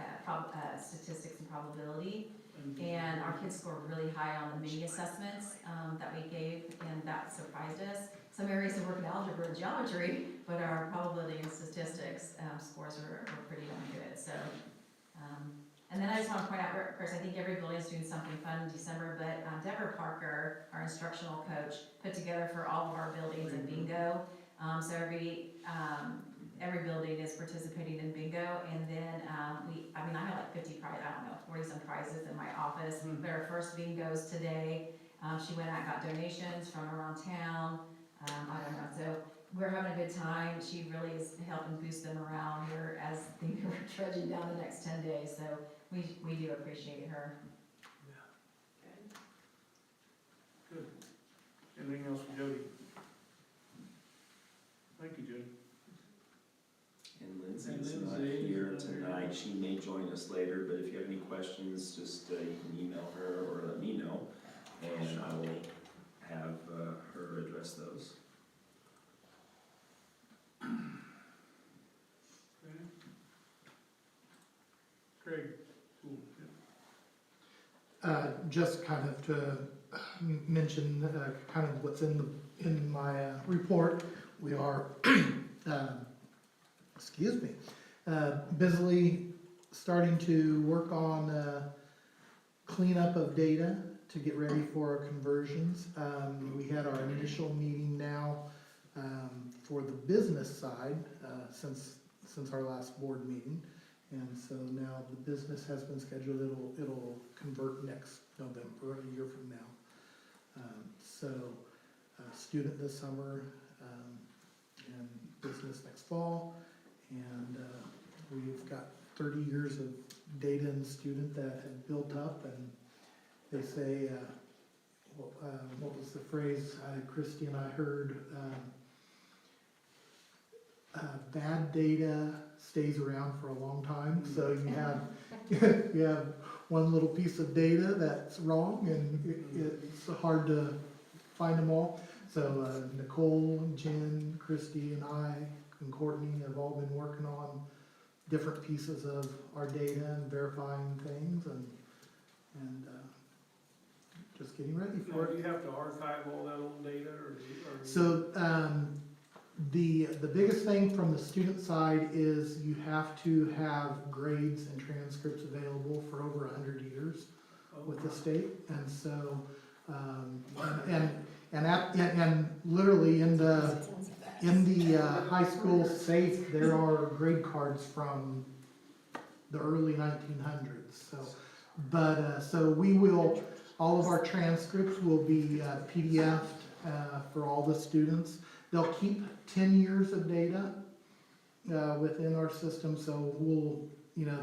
statistics and probability. And our kids scored really high on the mini assessments that we gave, and that surprised us. Some areas of work in algebra and geometry, but our probability and statistics scores were pretty darn good. So, and then I just want to point out, of course, I think every building is doing something fun in December, but Deborah Parker, our instructional coach, put together for all of our buildings a bingo. So every building is participating in bingo, and then I have like 50 prizes, I don't know, 40 some prizes in my office. But our first bingo's today. She went out and got donations from around town. I don't know, so we're having a good time. She really is helping boost them around here as we're trudging down the next 10 days, so we do appreciate her. Good. Anything else for Jody? Thank you, Jody. And Lindsay's not here tonight. She may join us later, but if you have any questions, just you can email her or let me know, and I will have her address those. Okay. Craig, cool. Just kind of to mention kind of what's in my report. We are, busily starting to work on cleanup of data to get ready for our conversions. We had our initial meeting now for the business side since our last board meeting. And so now the business has been scheduled. It'll convert next November, a year from now. Student this summer and business next fall. And we've got 30 years of data and student that have built up, and they say, what was the phrase Christy and I heard? Bad data stays around for a long time, so you have, you have one little piece of data that's wrong, and it's hard to find them all. So Nicole, Jen, Christy, and I, and Courtney have all been working on different pieces of our data and verifying things, and just getting ready Now, for do it. you have to archive all that old data, or do you? So, the biggest thing from the student side is you have to have grades and transcripts available for over 100 years with the state, and so, and literally in the high school safe, there are grade cards from the early 1900s, so, but, so we will, all of our transcripts will be PDF'd for all the students. They'll keep 10 years of data within our system, so we'll, you know,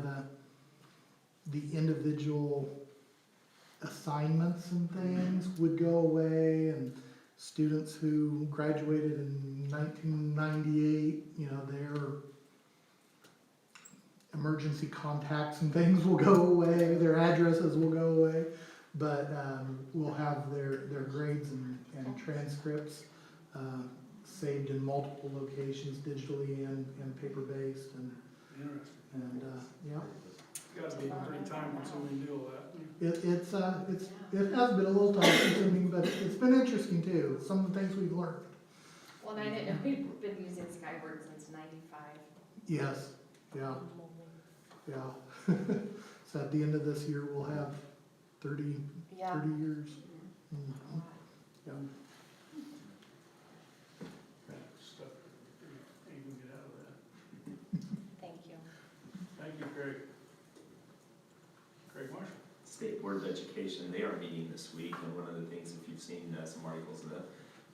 the individual assignments and things would go away, and students who graduated in 1998, you know, their emergency contacts and things will go away, their addresses will go away, but we'll have their grades and transcripts saved in multiple locations, digitally and paper-based, Interesting. yeah. Gotta be a pretty time-consuming deal, that. It has been a little time-consuming, but it's been interesting too, some of the things we've learned. Well, and I didn't know we've been using Skyward since '95. Yes, yeah. So at the end of this year, we'll have 30 Yeah. years. Mhm. Yeah. Stuff that you can get out of that. Thank you. Thank you, Craig. Craig Marshall. State Board of Education, they are meeting this week, and one of the things, if you've seen some articles in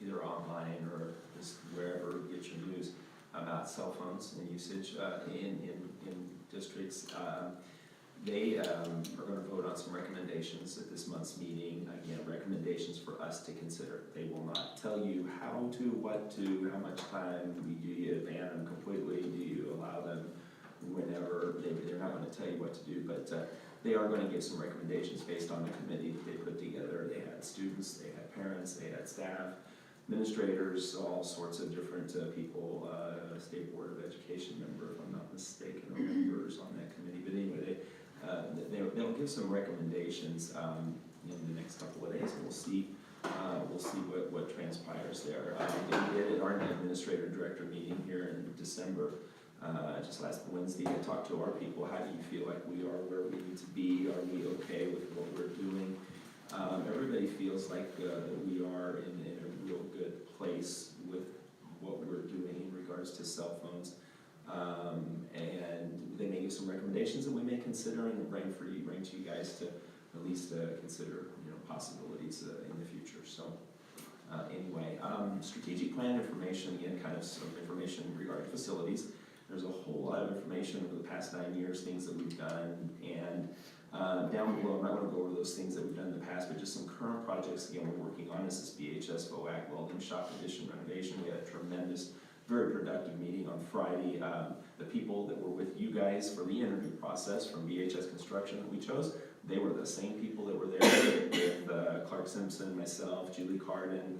either online or just wherever you get your news about cell phones and usage in districts, they are going to vote on some recommendations at this month's meeting. Again, recommendations for us to consider. They will not tell you how to, what to, how much time. Do you ban them completely? Do you allow them whenever? They're not going to tell you what to do, but they are going to give some recommendations based on the committee that they put together. They had students, they had parents, they had staff, administrators, all sorts of different people, State Board of Education member, if I'm not mistaken, or members on that committee. But anyway, they'll give some recommendations in the next couple of days, and we'll see what transpires there. They did at our administrator director meeting here in December, just last Wednesday. I talked to our people. How do you feel like we are where we need to be? Are we okay with what we're doing? Everybody feels like we are in a real good place with what we're doing in regards to cell phones. And they may give some recommendations that we may consider and bring to you guys to at least consider, possibilities in the future. So anyway, strategic plan information, again, kind of some information regarding facilities. There's a whole lot of information over the past 9 years, things that we've done, and down below, I'm not going to go over those things that we've done in the past, but just some current projects, again, we're working on. This is BHS VOAC Welding Shop Addition renovation. We had a tremendous, very productive meeting on Friday. The people that were with you guys for the interview process from BHS Construction that we chose, they were the same people that were there with Clark Simpson, myself, Julie Carden,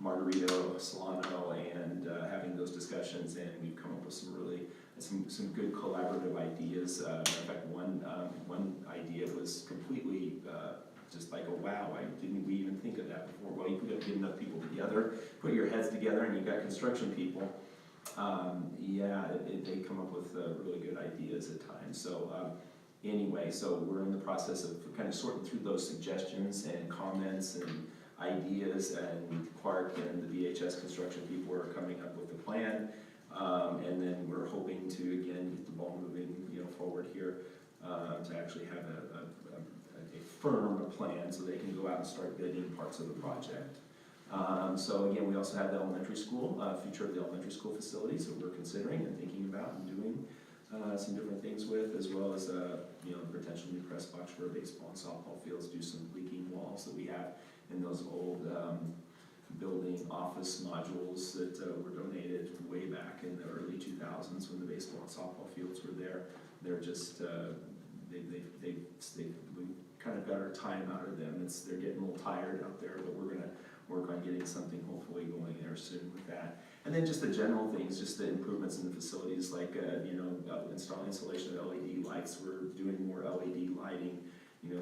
Margarito Solano, and having those discussions, and we've come up with some really some good collaborative ideas. In fact, one idea was completely just like, oh wow, why didn't we even think of that before? Well, you put enough people together, put your heads together, and you've got construction people. They come up with really good ideas at times. So anyway, so we're in the process of kind of sorting through those suggestions and comments and ideas, and Clark and the BHS construction people are coming up with a plan, and then we're hoping to again get the ball moving, forward here to actually have a firm plan so they can go out and start bidding parts of the project. So again, we also have the elementary school, future of the elementary school facilities that we're considering and thinking about and doing some different things with, as well as potential new press box for baseball and softball fields, do some leaking walls that we have in those old building office modules that were donated way back in the early 2000s when the baseball and softball fields were there. They're just, we kind of got our time out of them. They're getting a little tired out there, but we're gonna work on getting something hopefully going there soon with that. And then just the general things, just the improvements in the facilities, like, installation of LED lights. We're doing more LED lighting,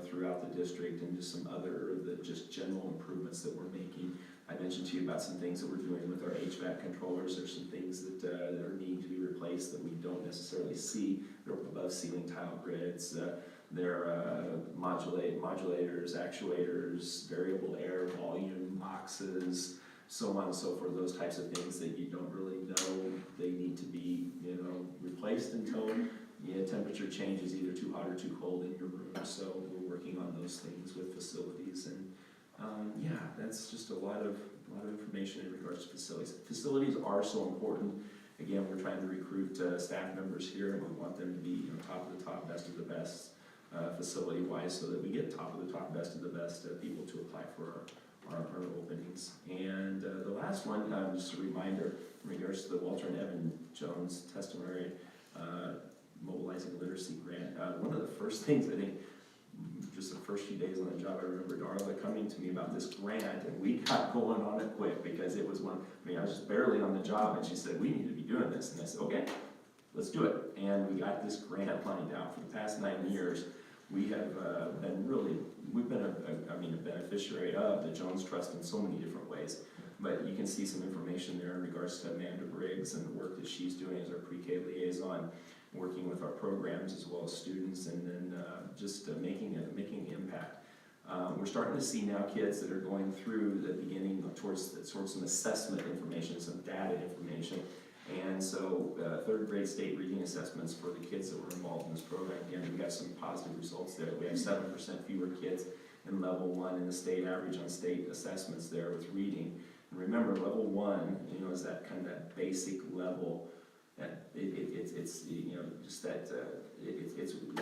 throughout the district, and just some other, just general improvements that we're making. I mentioned to you about some things that we're doing with our HVAC controllers. There's some things that are needing to be replaced that we don't necessarily see. They're above ceiling tile grids. They're modulators, actuators, variable air volume boxes, so on and so forth. Those types of things that you don't really know they need to be, replaced until temperature changes either too hot or too cold in your room. So we're working on those things with facilities, and that's just a lot of information in regards to facilities. Facilities are so important. Again, we're trying to recruit staff members here, and we want them to be top of the top, best of the best, facility-wise, so that we get top of the top, best of the best people to apply for our openings. And the last one, just a reminder in regards to the Walter and Evan Jones testimony, mobilizing literacy grant. One of the first things, I think, just the first few days on the job, I remember Darla coming to me about this grant, and we got going on it quick, because it was I was just barely on the job, and she said, we need to be doing this. And I said, okay, let's do it. And we got this grant lined out. For the past 9 years, we have we've been a beneficiary of the Jones Trust in so many different ways. But you can see some information there in regards to Amanda Briggs and the work that she's doing as our pre-K liaison, working with our programs as well as students, and then just making an impact. We're starting to see now kids that are going through the beginning towards some assessment information, some data information. And so 3rd grade state reading assessments for the kids that were involved in this program. Again, we got some positive results there. We have 7% fewer kids in level 1 in the state average on state assessments there with reading. And remember, level 1, is that kind of that basic level. That it's just that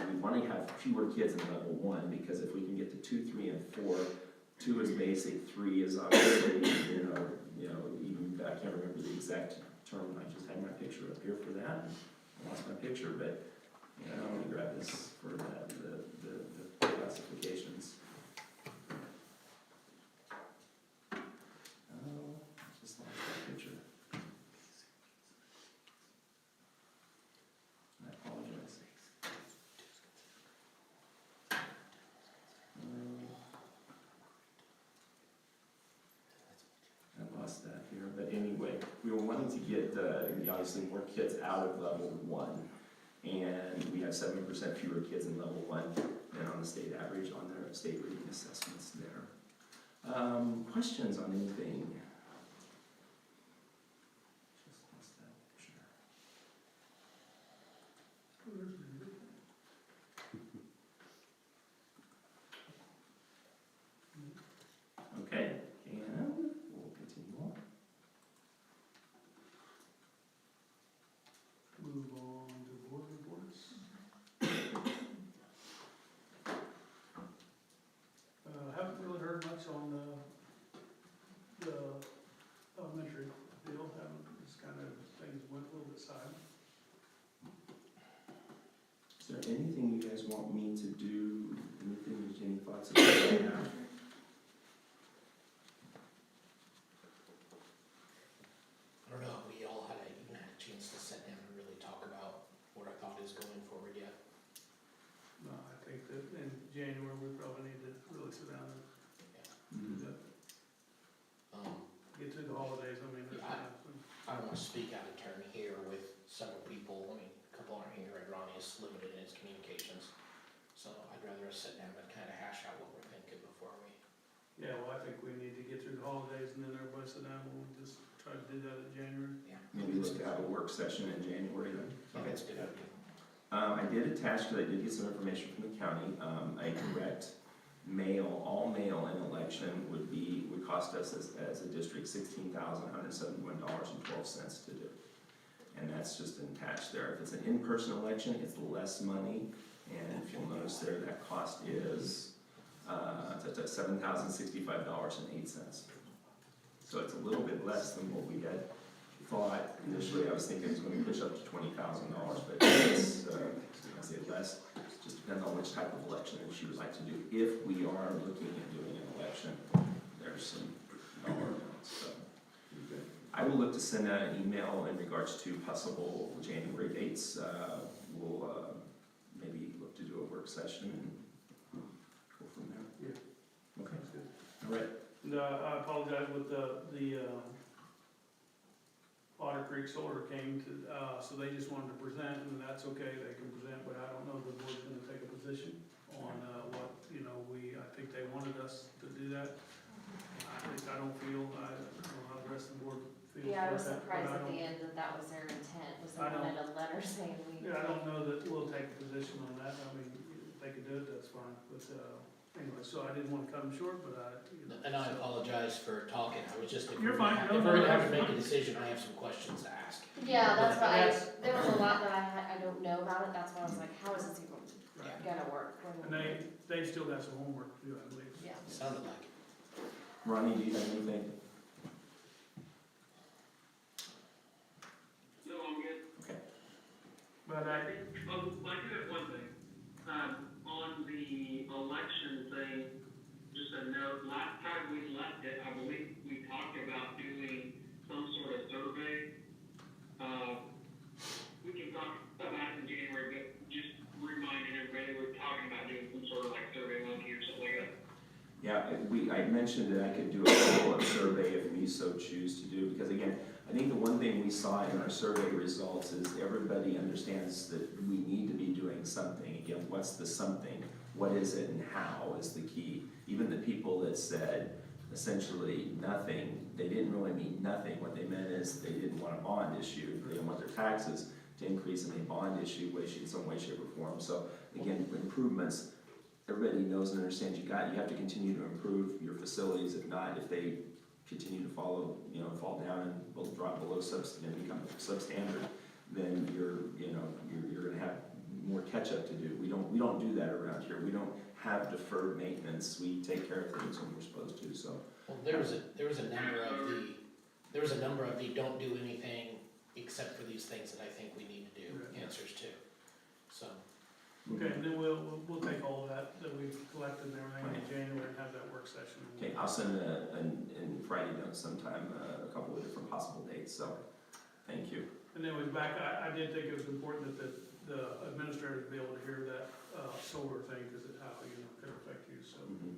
we want to have fewer kids in level 1, because if we can get to 2, 3, and 4, 2 is basic, 3 is obviously even I can't remember the exact term. I just had my picture up here for that. I lost my picture, but let me grab this for that, the classifications. Just lost my picture. I apologize. I lost that here, but anyway, we were wanting to get obviously more kids out of level 1, and we have 7% fewer kids in level 1 than on the state average on their state reading assessments there. Questions on anything? Just lost that picture. Okay, and we'll continue on. Move on to board reports. Haven't really heard much on the elementary deal. Just kind of things went a little bit silent. Is there anything you guys want me to do? Any thoughts about right now? I don't know, we all even had a chance to sit down and really talk about what our thought is going forward yet. No, I think that in January, we probably need to really sit down and do that. Get through the holidays, I don't want to speak out of turn here with several people. I mean, a couple aren't here, and Ronnie is limited in his communications. So I'd rather us sit down and kind of hash out what we're thinking before we. Yeah, well, I think we need to get through the holidays, and then everybody sit down, and we'll just try to do that in January. Yeah. Maybe let's have a work session in January then. Yeah, that's a good idea. I did attach, because I did get some information from the county, a direct all mail in election would cost us as a district $16,171.12 to do. And that's just attached there. If it's an in-person election, it's less money, and if you'll notice there, that cost is $7,065.08. So it's a little bit less than what we had thought. Initially, I was thinking it was going to push up to $20,000, but less. It just depends on which type of election that she would like to do. If we are looking at doing an election, there's some dollar amounts, so. I will look to send out an email in regards to possible January dates. We'll maybe look to do a work session and go from there. Yeah. Okay, That's good. all right. And, I apologize with the Otter Creek Solar came to, so they just wanted to present, and that's okay, they can present, but I don't know if the board's gonna take a position on, what, you know, I think they wanted us to do that. I don't feel, I don't know how the rest of the board feels Yeah, I about was that, but surprised I at the don't, end that that was their intent, was they I don't- wanted a letter saying we. yeah, I don't know that we'll take a position on that, I mean, if they could do it, that's fine, but, anyway, so I didn't wanna cut them short, but you know. And I apologize for talking, I was just, if You're we're fine. gonna, No, if we're no, gonna have to that's make a decision, I have some questions to ask. Yeah, that's why That's- there was a lot that I don't know about it, that's why I was like, how is this even Right. gonna work? And they've still got some homework to do, I believe. Yeah. Sounded like it. Ronnie, do you have anything? No, I'm good. Okay. But I do have one thing. On the election thing, just a note, last time we left it, I believe we talked about doing some sort of survey. We can talk about it in January, but just reminding everybody, we're talking about doing some sort of like survey monkey or something like that. Yeah, I mentioned that I could do a follow-up survey if we so choose to do, because again, I think the one thing we saw in our survey results is everybody understands that we need to be doing something. Again, what's the something? What is it and how is the key? Even the people that said essentially nothing, they didn't really mean nothing. What they meant is they didn't want a bond issue. They didn't want their taxes to increase in a bond issue in some way, shape, or form. So again, improvements, everybody knows and understands you have to continue to improve your facilities. If not, if they continue to follow, fall down and will drop below and become substandard, then you're gonna have more catch-up to do. We don't do that around here. We don't have deferred maintenance. We take care of things when we're supposed to, so. Well, there was a number of the don't do anything except for these things that I think we need to do Right. answers to, so. Okay, and then we'll take all of that we've collected and everything in January and have that work session. Okay, I'll send in Friday notes sometime, a couple of different possible dates, so, thank you. And then back, I did think it was important that the administrators be able to hear that, solar thing, because it, how, could affect you, so. Mhm.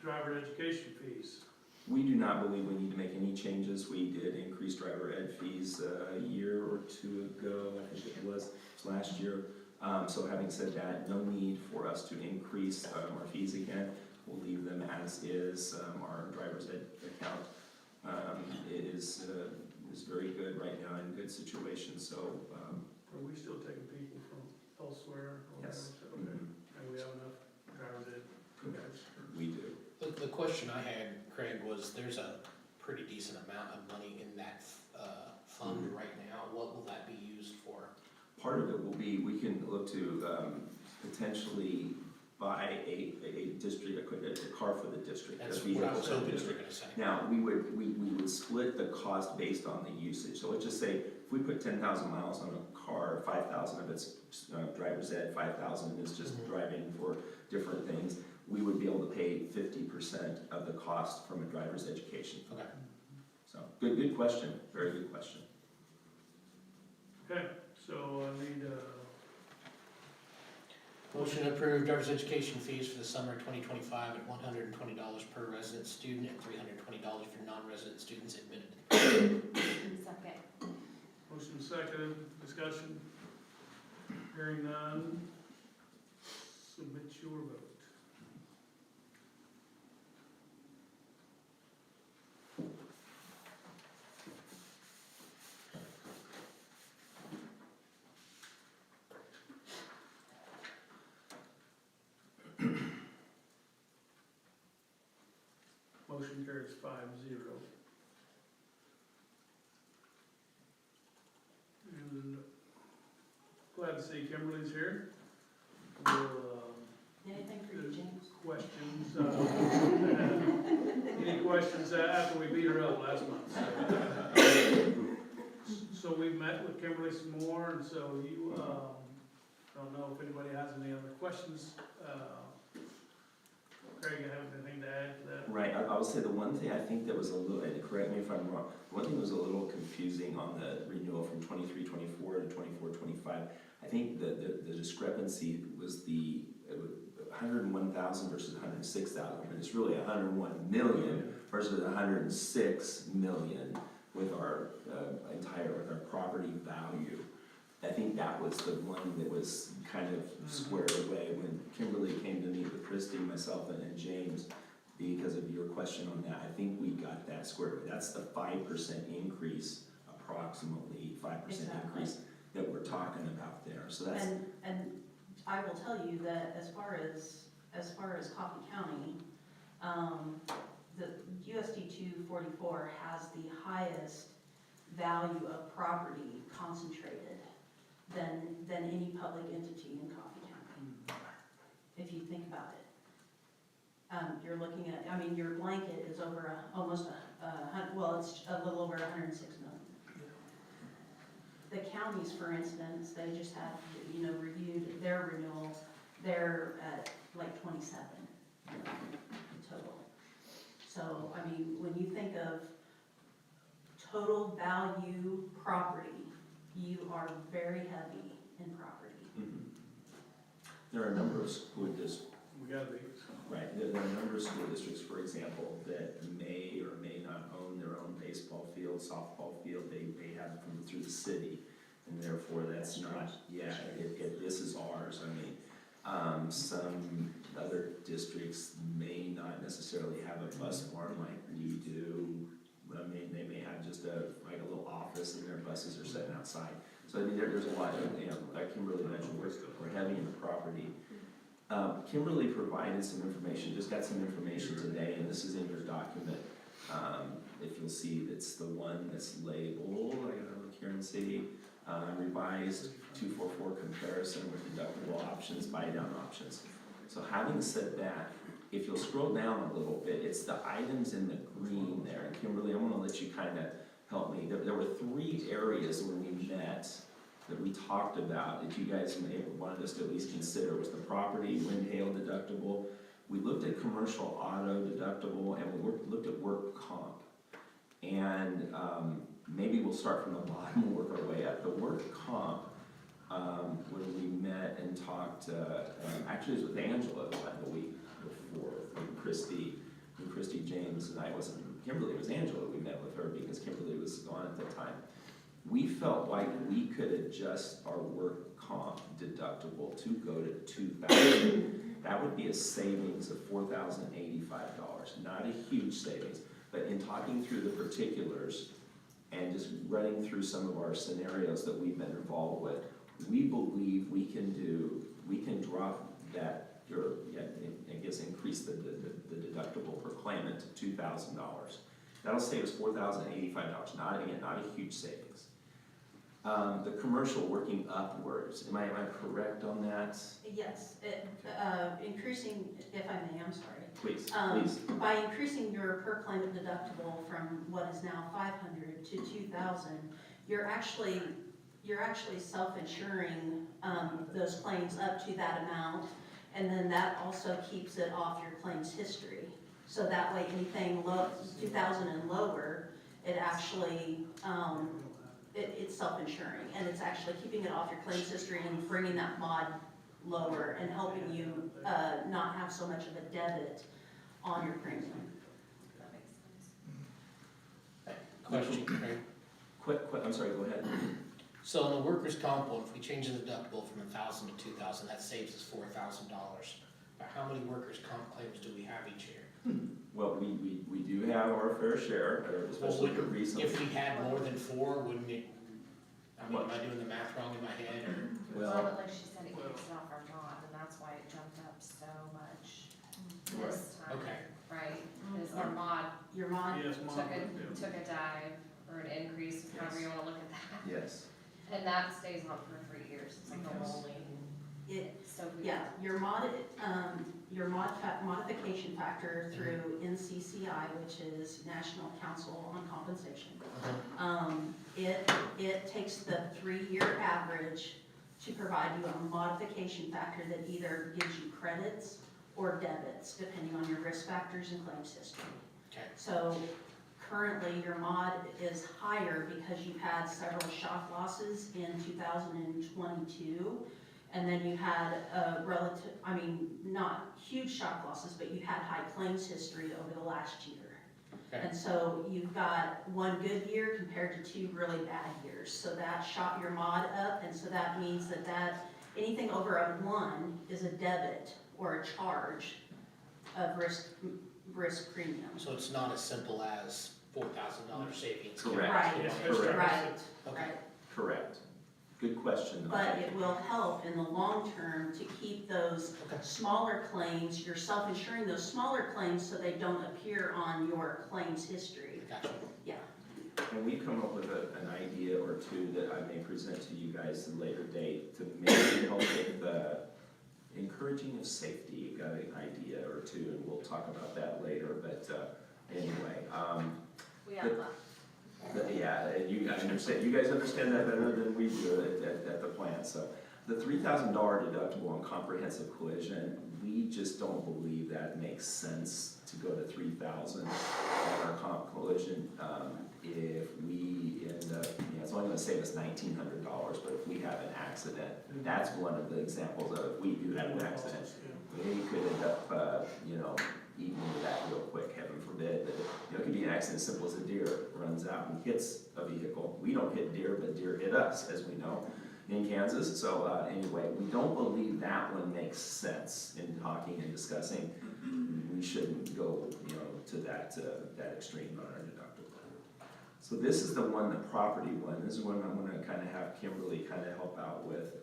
Driver education fees. We do not believe we need to make any changes. We did increase driver ed fees a year or two ago, I think it was last year. So having said that, no need for us to increase our fees again. We'll leave them as is. Our driver's ed account it is very good right now, in good situation, so. Are we still taking people from elsewhere? Or Yes. whatever? Okay, and we have enough driver's ed. Okay. We do. The question I had, Craig, was there's a pretty decent amount of money in that fund right now. What will that be used for? Part of it will be, we can look to potentially buy a car for the district. That's a what I vehicle was for the hoping you were district. gonna say. Now, we would split the cost based on the usage. So let's just say, if we put 10,000 miles on a car, 5,000 of it's driver's ed, 5,000 is just driving for different things, we would be able to pay 50% of the cost from a driver's education. Okay. So, good question, very good question. Okay, so I need, Motion to approve driver's education fees for the summer 2025 at $120 per resident student and $320 for non-resident students admitted to the program. Second. motion seconded, discussion. Hearing none. Submit your vote. Motion carries 5-0. And glad to see Kimberly's here. We'll, Anything for you, James? questions, any questions after we beat her up last month? So we've met with Kimberly some more, and so you, don't know if anybody has any other questions. Craig, you have anything to add to that? Right, I will say the one thing I think that was a little, and correct me if I'm wrong, one thing that was a little confusing on the renewal from 23-24 to 24-25. I think the discrepancy was the 101,000 versus 106,000, and it's really 101 million versus 106 million with our with our property value. I think that was the one that was kind of squared away when Kimberly came to meet with Christy, myself, and James, because of your question on that. I think we got that squared away. That's the 5% increase, approximately 5% increase that we're talking about there. So that's. And I will tell you that as far as Coffee County, the USD 244 has the highest value of property concentrated than any public entity in Coffee County, if you think about it. You're looking at, I mean, your blanket is over almost it's a little over 106 million. The counties, for instance, they just have, reviewed their renewal, they're at like 27 total. So, I mean, when you think of total value property, you are very heavy in property. There are a number of school districts. We gotta be. Right, there are a number of school districts, for example, that may or may not own their own baseball field, softball field. They have it through the city, and therefore that's not, this is ours. I mean, some other districts may not necessarily have a bus barn like we do. I mean, they may have just a little office and their buses are sitting outside. So I mean, there's a lot of, like Kimberly mentioned, we're heavy in the property. Kimberly provided some information, just got some information today, and this is in your document. If you'll see, it's the one that's labeled, I gotta look here and see, revised 244 comparison with deductible options, buy-down options. So having said that, if you'll scroll down a little bit, it's the items in the green there. And Kimberly, I'm gonna let you kind of help me. There were 3 areas when we met that we talked about that you guys wanted us to at least consider. Was the property, wind, hail deductible. We looked at commercial auto deductible, and we looked at work comp. And maybe we'll start from the bottom and work our way up. The work comp, when we met and talked, actually it was with Angela like the week before, and Christy, James, and I wasn't, Kimberly, it was Angela, we met with her because Kimberly was gone at the time. We felt like we could adjust our work comp deductible to go to $2,000. That would be a savings of $4,085, not a huge savings, but in talking through the particulars and just running through some of our scenarios that we've been involved with, we believe we can drop that, increase the deductible per claimant to $2,000. That'll save us $4,085, not a huge savings. The commercial working upwards, am I correct on that? Yes, increasing, if I may, I'm sorry. Please. By increasing your per claimant deductible from what is now $500 to $2,000, you're actually self-insuring those claims up to that amount, and then that also keeps it off your claims history. So that way, anything low, 2,000 and lower, it actually it's self-insuring, and it's actually keeping it off your claims history and bringing that mod lower and helping you not have so much of a debit on your premium. That makes sense. Question, Craig? Quick, I'm sorry, go ahead. So on the workers' comp one, if we change the deductible from 1,000 to 2,000, that saves us $4,000. But how many workers' comp claims do we have each year? Well, we do have our fair share, especially recently. If we had more than 4, wouldn't it, am I doing the math wrong in my head, or? Well, but like she said, it keeps it off our mod, and that's why it jumped up so much this time. Okay. Right, because our mod Your mod, Yes, Mom. took a dive, or an increase, however you wanna look at that. Yes. And that stays on for 3 years, it's like a rolling, so we. your modification factor through NCCI, which is National Council on Compensation. It it takes the 3-year average to provide you a modification factor that either gives you credits or debits, depending on your risk factors and claims history. Okay. So currently, your mod is higher because you've had several shock losses in 2022. And then you had a relative, I mean, not huge shock losses, but you had high claims history over the last year. Okay. And so you've got 1 good year compared to 2 really bad years. So that shot your mod up, and so that means that anything over a 1 is a debit or a charge of risk premium. So it's not as simple as $4,000 savings. Correct. Right, Correct. right, Okay. right. Correct. Good question. But it will help in the long term to keep those Okay. smaller claims, you're self-insuring those smaller claims so they don't appear on your claims history. Gotcha. And we've come up with an idea or two that I may present to you guys at a later date to maybe help with the encouraging of safety. You've got an idea or two, and we'll talk about that later, but anyway. We have that. Yeah, and you guys understand that better than we do at the plant, so. The $3,000 deductible on comprehensive collision, we just don't believe that makes sense to go to 3,000 on our comp collision. If we end up, it's only gonna save us $1,900, but if we have an accident, that's one of the examples of if we do have an accident. We could end up, eating into that real quick, heaven forbid, but it could be an accident as simple as a deer runs out and hits a vehicle. We don't hit deer, but deer hit us, as we know, in Kansas. So anyway, we don't believe that one makes sense in talking and discussing. We shouldn't go, to that extreme on our deductible. So this is the one, the property one. This is one I'm gonna kind of have Kimberly kind of help out with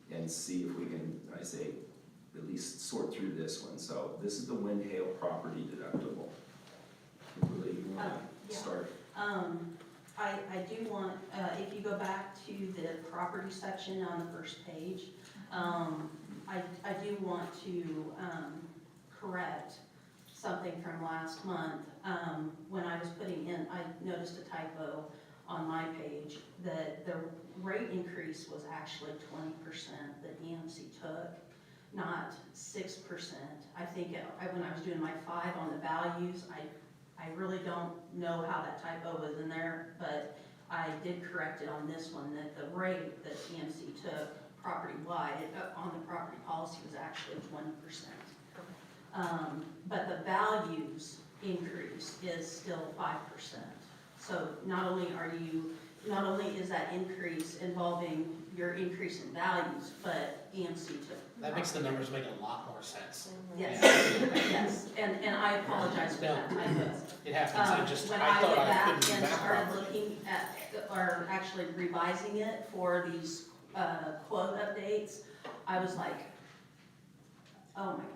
and see if we can, at least sort through this one. So this is the wind hail property deductible. Kimberly, you want to Yeah. start? I do want, if you go back to the property section on the first page, I do want to correct something from last month. When I was putting in, I noticed a typo on my page that the rate increase was actually 20% that EMC took, not 6%. I think when I was doing my 5 on the values, I really don't know how that typo was in there, but I did correct it on this one, that the rate that EMC took property-wide on the property policy was actually 20%. But the values increase is still 5%. So not only is that increase involving your increase in values, but EMC took. That makes the numbers make a lot more sense. Yes, yes, and I apologize for that typo. It happens, When I I thought went I back couldn't do and that started properly. looking at, or actually revising it for these quote updates, I was like, oh my God.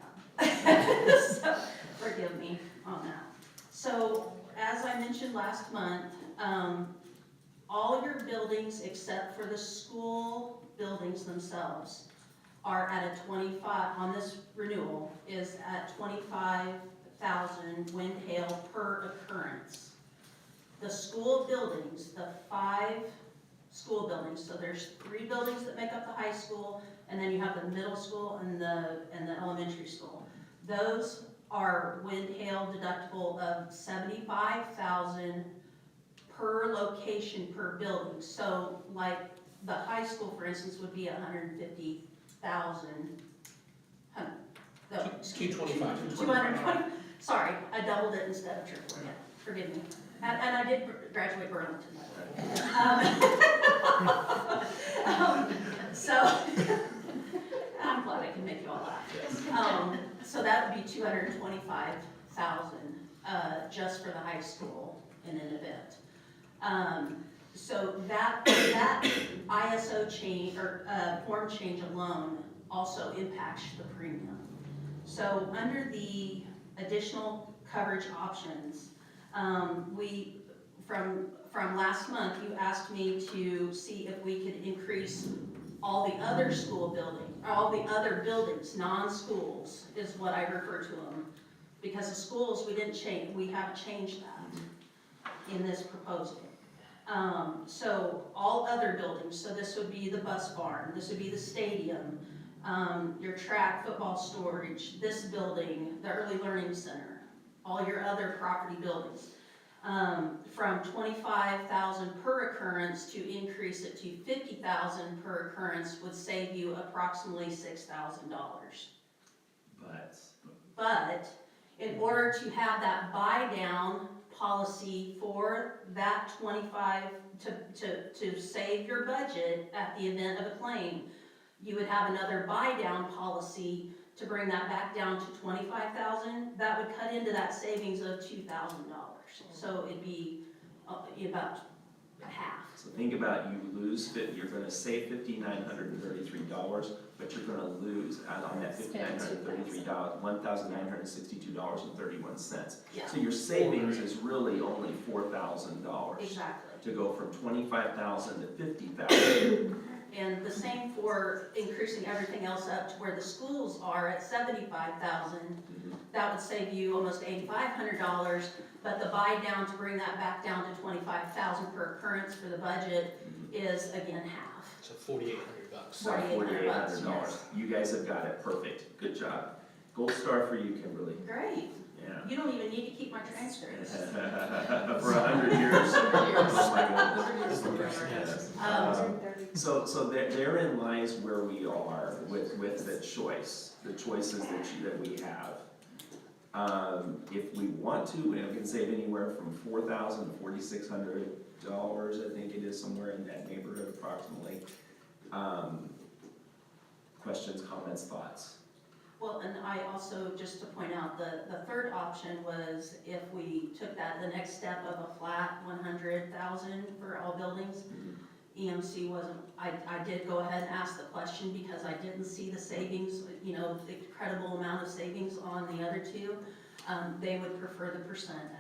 So, forgive me on that. So, as I mentioned last month, all your buildings except for the school buildings themselves are at a 25, on this renewal, is at 25,000 wind hail per occurrence. The school buildings, the 5 school buildings, so there's 3 buildings that make up the high school, and then you have the middle school and the elementary school. Those are wind hail deductible of 75,000 per location per building. So like the high school, for instance, would be 150,000. It's 225. 220, sorry, I doubled it instead of tripled it, forgive me. And I did graduate Burlington, by the way. So, I'm glad I can make you all laugh. So that would be 225,000, just for the high school in an event. So that ISO change, or form change alone also impacts the premium. So under the additional coverage options, from last month, you asked me to see if we could increase all the other school buildings, all the other buildings, non-schools is what I refer to them. Because the schools, we haven't changed that in this proposal. So all other buildings, so this would be the bus barn, this would be the stadium, your track, football storage, this building, the early learning center, all your other property buildings. From 25,000 per occurrence to increase it to 50,000 per occurrence would save you approximately $6,000. But in order to have that buy down policy for that 25, to save your budget at the event of a claim, you would have another buy down policy to bring that back down to 25,000. That would cut into that savings of $2,000. So it'd be about half. So think about, you're gonna save $5,933, but you're gonna lose on that $5,933, $1,962.31. Yeah, So your savings is really only $4,000 exactly. to go from 25,000 to 50,000. And the same for increasing everything else up to where the schools are at 75,000. That would save you almost $8,500, but the buy down to bring that back down to 25,000 per occurrence for the budget is again half. So $4,800. About $4,800. Yes. You guys have got it perfect. Good job. Gold star for you, Kimberly. Great. Yeah. You don't even need to keep my transcripts. For 100 years. Oh my goodness. Yes. So therein lies where we are with the choice, the choices that we have. If we want to, we can save anywhere from $4,000 to $4,600, I think it is, somewhere in that neighborhood approximately. Questions, comments, thoughts? Well, and I also, just to point out, the third option was if we took that, the next step of a flat 100,000 for all buildings. EMC wasn't, I did go ahead and ask the question because I didn't see the savings, the incredible amount of savings on the other two. They would prefer the percent